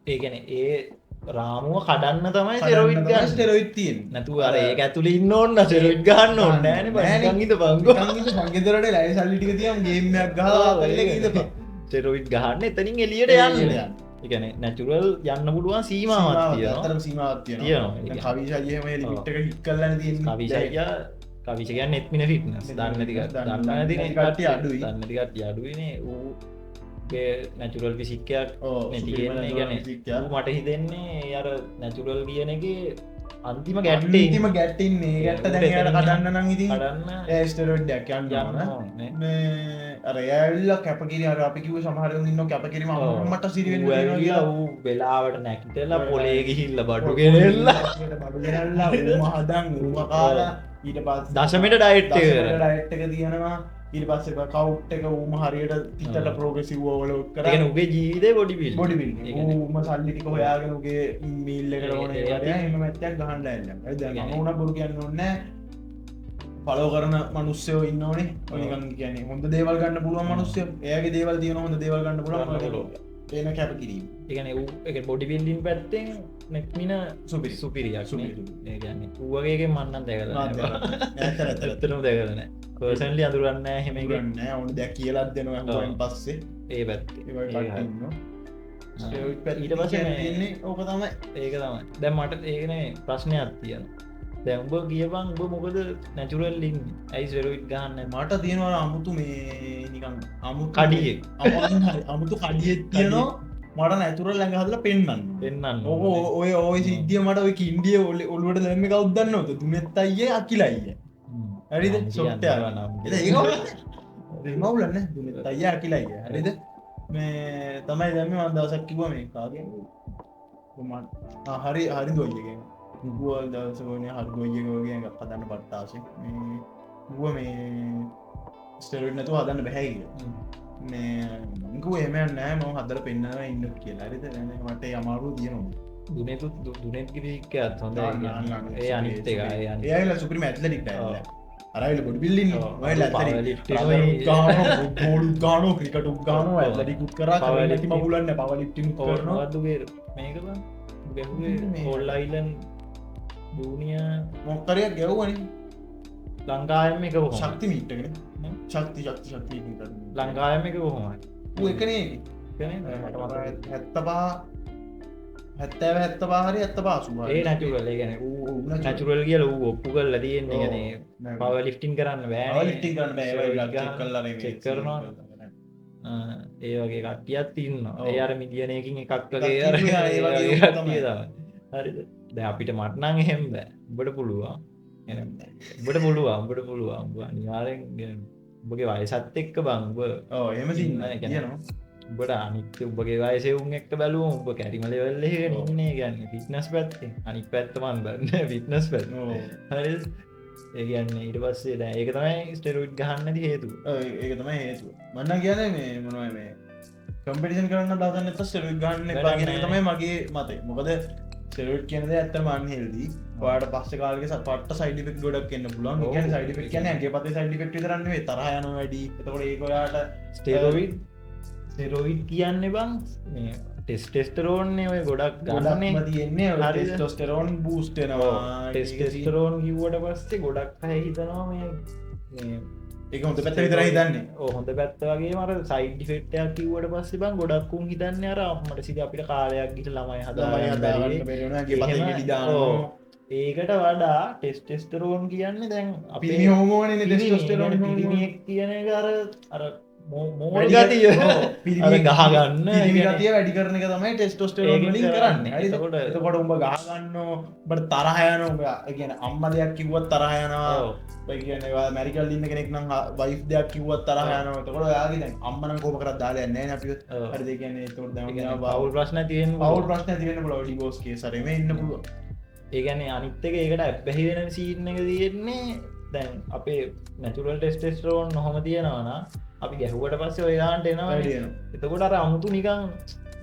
ඒ කියන්නේ ඒ රාමුව කඩන්න තමයි ස්ටෙරොයිඩ් ගන්න ස්ටෙරොයිඩ් තියෙන්නේ නැතුව අර ඒක ඇතුලේ ඉන්න ඕන ස්ටෙරොයිඩ් ගන්න ඕනේ නෑනේ බං නිකන් ඉඳපන්කෝ නිකන් සංගීතරේ ලයිව් සල්ලි ටික තියම් ගේම් එකක් ගහලා අතල්ලේ ඉඳපන් ස්ටෙරොයිඩ් ගහන්න එතනින් එළියට යන්න ඒ කියන්නේ නැචරල් යන්න පුළුවන් සීමාවක් තියෙනවා අතරම සීමාවක් තියෙනවා කවිෂායි එහෙම ලිමිට් එක හිට් කරලානේ තියෙන්නේ කවිෂ කියන්නේ එත්මින ෆිට්නස් දන්න නැති දන්න නැති කට්ටිය අඩුයි දන්න නැති කට්ටිය අඩුයිනේ ඌගේ නැචරල් ෆිසික්කයක් තියෙන්නේ ගැන මට හිතෙන්නේ අර නැචුරල් කියන එක අන්තිම ගැට්ටීම ගැට්ටින්නේ ගැට්ට දැනට කඩන්න නම් ඉතින් කඩන්න ස්ටරෝඩ්ඩයක් යන්න අර ඇල්ල කැපකිරි අර අපි කිව්ව සමහරවල් ඉන්නවා කැපකිරීම අම්මට සිරිවෙන්න වෙනවා කියලා ඌ වෙලාවට නැගිටලා පොලේ ගිහිල්ලා බඩු ගෙනල්ලා බඩු ගෙනල්ලා ඌම හදන් ඌම කාලා ඊට පස්සේ දශමෙට ඩයට් ඩයට් එක තියෙනවා ඊට පස්සේ කවුට් එක ඌම හරියට තිතට ප්‍රෝග්‍රෙසිව් ඕවර්ලෝඩ් කරා ඒ කියන්නේ ඌගේ ජීවිතේ බොඩි බිල්ඩින් ඌම සල්ලි ටික හොයාගෙන ඌගේ මීල් එකට ඕනේ ඒවට එහෙම මැච්චක් ගහන්න ඇල්ලම් ඒ දැන් මම උනා බොරු කියන්න ඕනේ ෆලෝ කරන මිනිස්සුયો ඉන්නෝනේ ඔය නිකන් කියන්නේ හොඳ දේවල් ගන්න පුළුවන් මිනිස්සුયો එයාගේ දේවල් තියෙන හොඳ දේවල් ගන්න පුළුවන් එන කැපකිරීම ඒ කියන්නේ ඌ ඒක බොඩි බිල්ඩින් පැත්තෙන් නෙක්මින සුපිරියක් ඒ කියන්නේ ඌ වගේ එකෙන් මම නම් දැකලා නැහැ ඇත්තටම දැකලා නැහැ පර්සනලි අඳුරන්නේ නැහැ එහෙම එකක් නෑ ඕන දෙයක් කියලාත් දෙනවා හුවෙන් පස්සේ ඒ පැත්තේ ඒ වගේ කට්ටිය ඉන්නවා ඊට පස්සේ තියෙන්නේ ඕක තමයි ඒක තමයි දැන් මට ඒකනේ ප්‍රශ්නයක් තියෙනවා දැන් උඹ කියපන් උඹ මොකද නැචරල් ඉන්නේ ඇයි ස්ටෙරොයිඩ් ගහන්න මට තියෙනවා අමුතු මේ නිකන් අමුතු කඩියෙක් අමුතු කඩියෙක් තියෙනවා මට නැචරල් ළඟ හදලා පෙන්නන්න ඔය සිද්ධිය මට ඔය කින්ඩිය ඔළුවට දැම්මේ කවුද දන්නවද දුනෙත් අයියේ අකිල අයියේ හරිද සොට්ට ඒක මවුලන්නේ දුනෙත් අයියා අකිල අයියා හරිද මේ තමයි දැම්මේ මම දවසක් කිව්වා මේ කාගෙන් හරි හරි දොයියගෙන් ගුවල් දවසකෝනේ හරි දොයියක වගේ එකක් හදන්න පට්ටාසෙ මේ ගුව මේ ස්ටෙරොයිඩ් නැතුව හදන්න බෑ කියලා මේ මංකුව එහෙම නෑ මම හදලා පෙන්නනවා ඉන්න කියලා හරිද මට ඒ අමාරුව තියෙනවා දුනෙතුත් දුනෙත් ගිරික්කයත් හොඳයි ඒ අනිත් එක එයාලා සුපිරිම ඇත්ලටික් ඩයල්ලා අරයිල බොඩි බිල්ඩින් ඔයලා ඇත්ලටික් ගානෝ ක්‍රිකට් ගානෝ ඇත්ලටික් කරා කවලටි මගුලන්න පවර් ලිෆ්ටින් කරනවා වදුගේ මේක බං ගැහුවේ ඕල් අයිලන්ඩ් ජූනියර් මොකක්කරයක් ගැව්වනේ ලංකාවෙම එක කොහොමද ශක්ති මීට් එකනේ ශක්ති ලංකාවෙම එක කොහොමද ඌ එකනේ කියන්නේ මට මතකයි 75 හරි 75 ඒ නැචුරල් ඒ කියන්නේ ඌ නැචුරල් කියලා ඌ ඔප්පු කරලා තියෙන්නේ කියන්නේ පවර් ලිෆ්ටින් කරන්න බෑ පවර් ලිෆ්ටින් කරන්න බෑ ඒ වගේ චෙක් කරලා නේ චෙක් කරනවා ඒ වගේ කට්ටියක් ඉන්නවා ඒ අර මිලියනයකින් එකක් වගේ අර ඒ වගේ කට්ටිය තමයි හරිද දැන් අපිට මට නම් එහෙම බෑ උඹට පුළුවන් එහෙනම් උඹට පුළුවන් උඹ අනිවාර්යෙන් උඹගේ වයසත් එක්ක බං උඹ ඔව් එහෙම තියෙනවා උඹට අනිත් උඹගේ වයසේ උන් එක්ක බැලුවම උඹ කැරිම ලෙවල් එකේ ඉන්නේ කියන්නේ ෆිට්නස් පැත්තේ අනිත් පැත්ත මන් දන්නේ ෆිට්නස් පැත්ත හරිද ඒ කියන්නේ ඊට පස්සේ දැන් ඒක තමයි ස්ටෙරොයිඩ් ගහන්න නැති හේතුව ඒක තමයි හේතුව මම නම් කියන්නේ මේ මොනවද මේ කම්පිටිෂන් කරන්න දාගන්න නැත්නම් ස්ටෙරොයිඩ් ගන්න එපා කියන එක තමයි මගේ මතය මොකද ස්ටෙරොයිඩ් කියන දේ ඇත්තටම අන්හෙල්දි ඔයාලට පස්සේ කාලෙක පට්ට සයිඩ් ඉෆෙක්ට් ගොඩක් එන්න පුළුවන් ඒ කියන්නේ සයිඩ් ඉෆෙක්ට් කියන්නේ ඇඟේ පතේ සයිඩ් ඉෆෙක්ට් විතරක් නෙවෙයි තරහ යනවා වැඩි එතකොට ඒක ඔයාලට ස්ටෙරොයිඩ් කියන්නේ බං මේ ටෙස්ටෙස්ටරෝන්නේ ඔය ගොඩක් ගන්නනේ තියෙන්නේ ටෙස්ටොස්ටෙරෝන් බූස්ට් වෙනවා ටෙස්ටෙස්ටරෝන් කිව්වට පස්සේ ගොඩක් අය හිතනවා මේ ඒක හොඳ පැත්ත විතරයි හිතන්නේ හොඳ පැත්ත වගේ මර සයිඩ් ඉෆෙක්ට් එකක් කිව්වට පස්සේ බං ගොඩක් උන් හිතන්නේ අර අප්මට සිට අපිට කාලයක් ගිහින් ළමයි හදාගන්න බැරි ඒකට වඩා ටෙස්ටෙස්ටරෝන් කියන්නේ දැන් අපේ හෝමෝනේ ටෙස්ටොස්ටෙරෝන් පිරිමියෙක් කියන එක අර මෝල් ගතිය අර ගහගන්න ගතිය වැඩි කරන එක තමයි ටෙස්ටෝස්ටෙරෝන් වලින් කරන්නේ. හරිද? එතකොට උඹ ගහගන්න උඹට තරහ යනවා. උඹ ඒ කියන්නේ අම්මා දෙයක් කිව්වත් තරහ යනවා. ඒ කියන්නේ ඔයා ඇමරිකල් ඉන්න කෙනෙක් නම් වයිෆ් දෙයක් කිව්වත් තරහ යනවා. එතකොට ඔයාගේ දැන් අම්මා නම් කොහොම කරත් දාලා යන්නේ නැහැ නේ අපි. හරිද? ඒ කියන්නේ එතකොට දැන් පවුල් ප්‍රශ්න තියෙන පවුල් ප්‍රශ්න තියෙන්න පුළුවන් ඩිවෝස් කේස් හරි මේ ඉන්න පුළුවන්. ඒ කියන්නේ අනිත් එක ඒකට ඇබ්බැහි වෙන සීන් එක තියෙන්නේ දැන් අපේ නැචුරල් ටෙස්ටෙස්ටරෝන් නොහොම තියෙනවන අපි ගැහුවට පස්සේ ඔය ගාන්ට එනවා එතකොට අර අමුතු නිකන්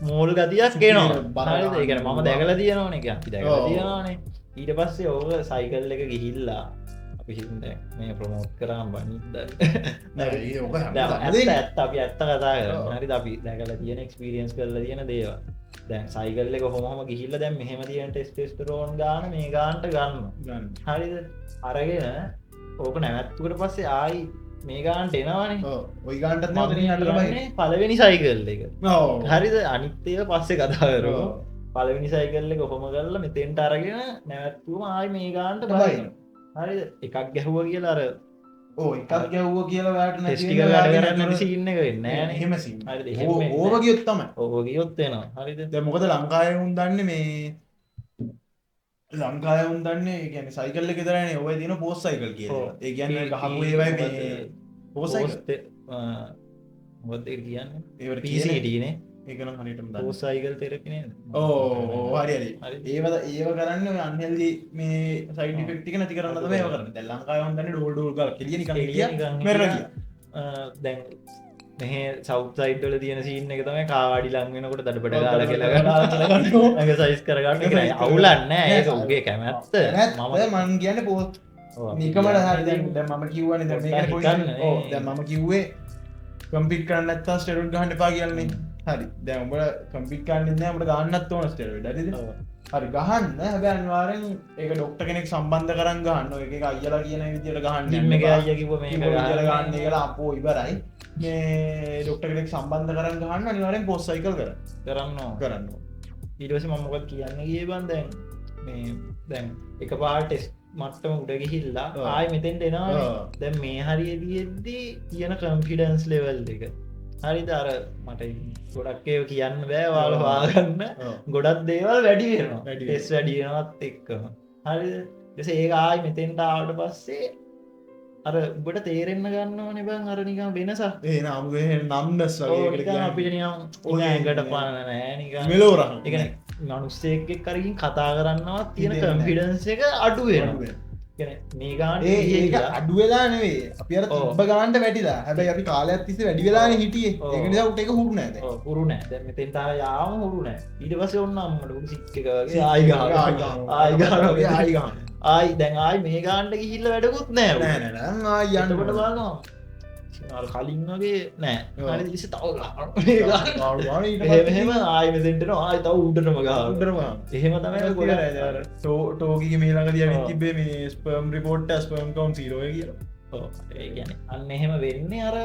මෝල් ගතියක් කියනවා ඒකන මම දැකල තියෙනවන එක අපි දැකල තියෙනවානේ ඊට පස්සේ ඕක සයිකල් එක ගිහිල්ලා අපි හිද මේ ප්‍රමෝට් කරම් බනිද ඇත්ත අපි ඇත්ත කතා කර හරි අපි දැකල තියෙන එක්ස්පිරියන්ස් කරලා තියෙන දේවා දැන් සයිකල්ල එක හොම ගිහිල්ල දැම් මෙහෙම තියන ටෙස්ටෙස්ටරෝන් ගාන මේ ගාන්ට ගන්න හරිද අරගෙන ඕක නැවැත්තුකට පස්සේ ආයි මේ ගාන්ට එනවානේ ඔයි ගාන්ට පලවෙනි සයිකල් එක හරිද අනිත්තය පස්සේ කතාකර පලවෙනි සයිකල්ල එක හොම කරල මෙතෙන්ට අරගෙන නැවැත්තුම ආයි මේ ගාන්ට බයි හරි එකක් ගැහුව කියලා අර එකක් ගැව්ව කියලා වැට ටෙස්ටික වැඩ සින්න එක වෙන්න හෙම ඕවගියොත්තම ඕගියොත්වෙනවා හරිද මොකද ලංකාය උන් දන්න මේ ලංකාය උන් දන්නේ ගැන සයිකල්ල ෙතරන ඔය දින පෝස් සයිකල් කිය ඒ ගැන්න ගහපුඒවයි පෝසයිත මොද කියන්න ඒවට පිසිටනේ ඒකන හනිට පෝසයිකල් තෙරපින හරි ඒවද ඒව කරන්න අන්හෙල්දි මේ සයිඩිෆෙක්ටික නැති කරන්න මේ කරන්න ලංකායන් දන්න ඩෝල්ඩෝල් කෙලිය මෙර දැන් මෙහ සෞසයිටල තියන සිීන එක තමයි කාවාඩි ලංවෙනකොට දඩපට ගාල කියලා ඇ සයිස් කරගන්න අවුලන්න ඒක උගේ කැමැත්ත මම මං කියන්න පෝත් නිකමට හරි මම කිව්වන මම කිව්වේ කම්පිට කරන්න ඇත්තා ස්ටෙරුඩ් ගහන්න පා කියන්නේ හරි දැම්බට කම්පිට කන්න මට ගන්නත් ඕන ස්ටෙරුඩ් හරි ගහන්න හැබ අන්වාරෙන් ඒක ඩොක්ට කෙනෙක් සම්බන්ධ කරන්න ගන්න එක අයිලා කියන විදියට ගහන්න අයකිව මේ ගන්න කියලා අපෝ ඉවරයි මේ ඩොක්ට කෙනෙක් සම්බන්ධ කරන්න ගන්න අනිවාරෙන් පොස් සයිකල් කරන්න ඊටවස මමකත් කියන්න ගිය බන්දැන් මේ දැන් එක පාටෙස් මට්ටම උඩ ගිහිල්ලා ආය මෙතෙන්ට එනවා දැන් මේ හරියදදී තියෙන කම්ෆිඩන්ස් ලෙවල් එක හරි දර මට ගොඩක්කය කියන්න බෑ වාල වාගන්න ගොඩක් දේවල් වැඩි වෙනවා ටෙස් වැඩියනවත් එක්කම හරි දෙස ඒ ආයි මෙතෙන්ට ආවට පස්සේ අර උබට තේරෙන්න්න ගන්නවන බං අරනිකම් වෙනසක් ඒ නම්ගේ නම්නස් අපිට ඕනෑගට පාන නෑනික මෙලෝර එක මනුස්සේක කරකින් කතා කරන්නවත් තියෙන කම්පිඩන්ස එක අඩු වෙන මේ ගාන ඒක අඩු වෙලා නෙවේ අපි අර ඔබ ගාන්ට වැටිලා හැබැයි අපි කාලයක් තිස්සේ වැඩි වෙලාන හිටියේ ඒක නිසා උට එක හුරු නෑ හුරු නෑ දැන් මෙතෙන් තාම යාම හුරු නෑ ඊට පස්සේ ඔන්න අම්මට උඩු සික් එක වගේ ආයි ගහනවා ආයි දැන් ආයි මේ ගානට ගිහිල්ලා වැඩකුත් නෑ නෑ නෑ ආයි යන්නකොට බලනවා කලින් වගේ නෑ හරි ඉස්ස තව එහෙම ආයි මෙතෙන්ට ආයි තව උඩටම ගහනවා එහෙම තමයි ගොඩ ටෝගිගේ මේ ළඟ දිය තිබේ මේ ස්පර්ම් රිපෝට් ස්පර්ම් කවුන්ට් 0 කියලා ඒ කියන්නේ අන්න එහෙම වෙන්නේ අර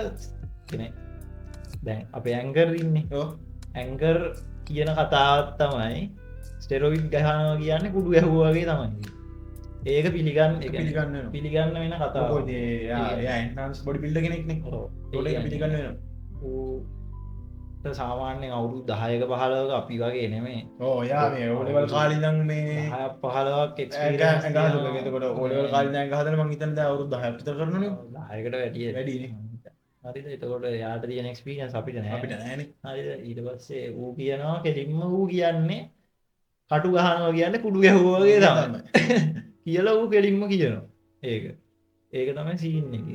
කෙනෙක් දැන් අපේ ඇංකර් ඉන්නේ ඇංකර් කියන කතාවත් තමයි ස්ටෙරොයිඩ් ගහනවා කියන්නේ කුඩු ගැහුවා වගේ තමයි ඒක පිළිගන්න පිළිගන්න වෙන කතා න්ස් බොඩි පිල්ඩ කෙනෙක්නෙ පිළිගන්න වෙන සාමාන්‍යෙන් අවුරු 10ක 15ක අපි වගේ නෙමේ ඕයා මේ ඕලෙවල් කාලිදන් මේ 15ක් එකට ඕලෙවල් කාලිදන් හදන මංහිතන්ද අවුරු 10ක් කරන 10කට වැඩිය වැඩි හරි එතකොට යාට තියෙන එක්ස්පීරියන්ස් අපිට නෑ අපිට නෑන හරි ඊට පස්සේ ඌ කියනවා කෙලින්ම ඌ කියන්නේ කටු ගහනවා කියන්න කුඩු ගැහුවගේ තමයි කියලා වූ කෙලින්ම කියනවා ඒක තමයි සීන්න එක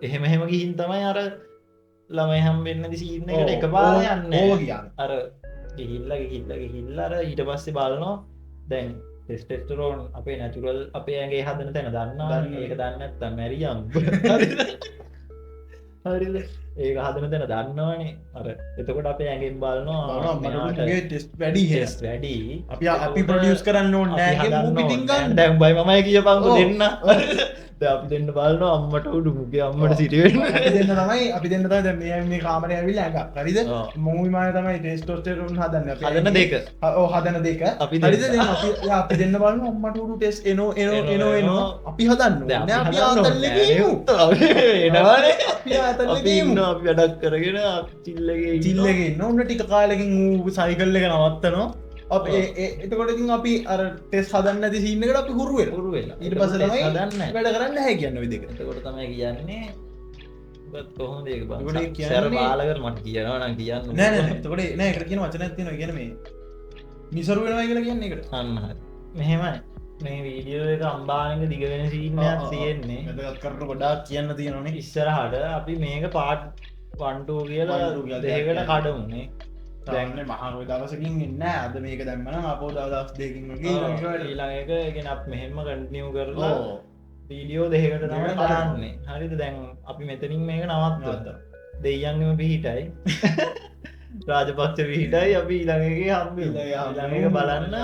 එහෙම එහෙම ගිහින් තමයි අර ළමයි හම්බෙන්නදි සීන්න එකට එක පාර යන්න කියන්න අර ගිහිල්ලර ඊට පස්සේ බලනවා දැන් ටෙස්ටෙස්ටරෝන් අපේ නැචුරල් අපේ ඇගේ හදන තැන දන්න ඒක දන්නත්ත මැරියම් හරිද ඒක හදන තැන දන්නවානේ අර එතකොට අපේ ඇගෙන් බලනවා වැඩි වැඩි අපි ප්‍රඩියස් කරන්න ඕන්න දැම් බයි මමයි කිය පංකු දෙන්න අපි දෙන්න බලන අම්මට උඩු මුගේ අම්මට සිටිවෙන්න අපි දෙන්න තමයි අපි දෙන්න තමයි දැන් මේ කාමරේ ඇවිල්ලා එකක් හරිද මූවි මාය තමයි ටෙස්ටෝස්ටෙරෝන් හදන්නේ අපි හදන දෙක ඔව් හදන දෙක අපි හරිද දැන් අපි දෙන්න බලන අම්මට උඩු ටෙස්ට් එනෝ අපි හදන්න ඕනේ අපි ආතල්ලේ ගියමු එනවානේ අපි ආතල්ලේ අපි ඉන්න අපි වැඩක් කරගෙන චිල්ලගේ චිල්ලගේ ඉන්න ඔන්න ටික කාලෙකින් ඌ සයිකල් එක නවත්තනවා අප එතකොටකින් අපි අර ටෙස් හදන්න ඇති සින්න එකට අපි හුරු වෙලා පුරු වෙලා ඊට පස්සේ තමයි හදන්න වැඩ කරන්න හැ කියන්න විදික එතකොට තමයි කියන්නේ කොහොමද ඒක එතකොට බං ඒ කියන්නේ- සැර බාලකට මට කියනවා නම් කියන්න නෑ නෑ එතකොට නෑ ඒකට කියන වචනයක් තියෙනවා කියන්නේ මේ නිසරු වෙනවා කියලා කියන්නේ ඒකට අන්න හරි මෙහෙමයි මේ වීඩියෝ එක අම්බානක දිග වෙන සීනයක් තියෙන්නේ වැදගත් කරන ගොඩාක් කියන්න තියෙනවනේ ඉස්සරහට අපි මේක පාට් 1 2 කියලා 1 2 කියලා දෙකකට දෙයක් කඩමුනේ දැන් මහරොයි දවසකින් ඉන්න අද මේක දැම්මනම් අපෝ දවස් දෙකකින් වගේ ඊළඟ එක ගෙන අප මෙහෙම කටිනියව කරලා වීඩියෝ දෙකට තම කරන්නේ හරිද දැන් අපි මෙතනින් මේක නවත්ව දෙයන්ගම පිහිටයි රාජපක්ෂ පිහිටයි අපි ඊළඟගේ හම්බ ඊළඟක බලන්න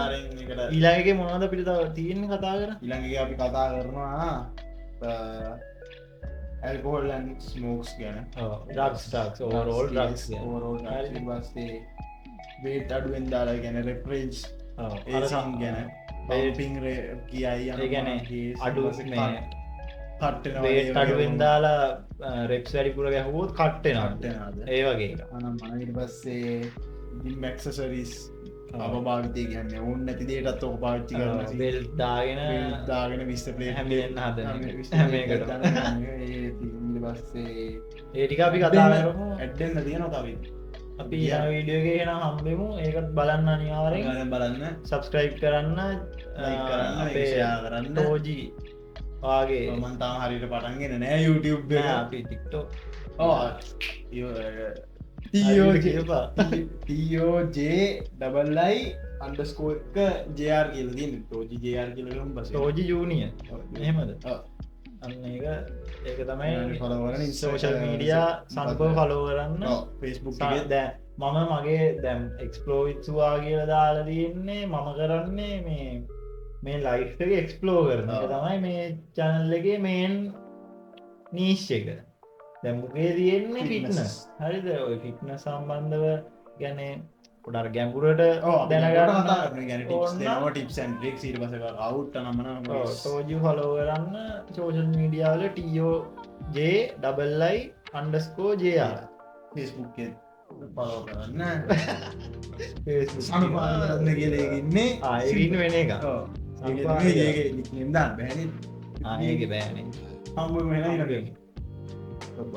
ඊළඟගේ මොනවද පිට තියෙන කතා කර ඊළඟගේ අපි කතා කරනවා ඇල්කෝල්ලන් ස්මෝක්ස් ගැන ඩක්ස්ටක්ස් ඕරෝල් ඩක්ස් පස්සේ වේට අඩුවෙන් දාලා ගැන රෙපරේජ් ඒසම් ගැන පිං කියයි ඒ ගැන අඩු මේ කට්ටන වේට අඩුවෙන් දාලා රෙප්ස් වැඩිපුර ගැහුවෝත් කට්ටෙනට ඒ වගේ අනම් මනට පස්සේ මැක්සසරිස් අවභාවිතය කියන්න ඔන්න නැති දේටත් ඔහ පාච්චි කරන බෙල් දාගෙන දාගෙන විස්ත පලේ හැමිලෙන් හද හැමකට පස්සේ ඒටික අපි කතා කරමු ඇඩ්ඩෙන්න්න තියෙන තවයි අපි වීඩියෝගේ හෙන හම්බෙමු ඒකත් බලන්න අනිවාරෙන් බලන්න සබස්ක්‍රයිබ් කරන්න කරන්න ටෝජී වාගේ මන්තාම හරිට පටන්ගෙන නෑ YouTube අපි ටික්ටෝ TOJ අන්ඩස්කෝක ජයාර් කියලදී ටෝජි ජයාර් කියලම් බස ටෝජි ජූනිය එහෙමද අන්න ඒක ඒක තමයි පලවරන සෝෂල් මීඩියා සම්පව කලෝ කරන්න ෆෙස්බුක් දැ මම මගේ දැම් එක්ස්පලෝවිත්සවා කියල දාලා තියන්නේ මම කරන්නේ මේ ලයිෆ්ක එක්ස්පලෝ කරන තමයි මේ චැනල්ලගේ මේන් නීශ්ච එක දැම්මුගේ තියෙන්නේ ෆිට්නස් හරිද ඔය ಫಿಟ್න සම්බන්ධව ගැන ොඩර් ගැම්පුරට දැනගන්න ටිප්ස් ික් සිට පස අවුට් නමන තෝජු හලෝ කරන්න සෝෂල් මීඩියාවල TOJ අන්ඩස්කෝ ජයා ෆෙස්බුක් පලෝ කරන්න අනුපාරන්න කියලගන්නේ ආයගන්න වෙන එක නිදා බැන ආයක බෑනේ හම්බ මෙ ඔබ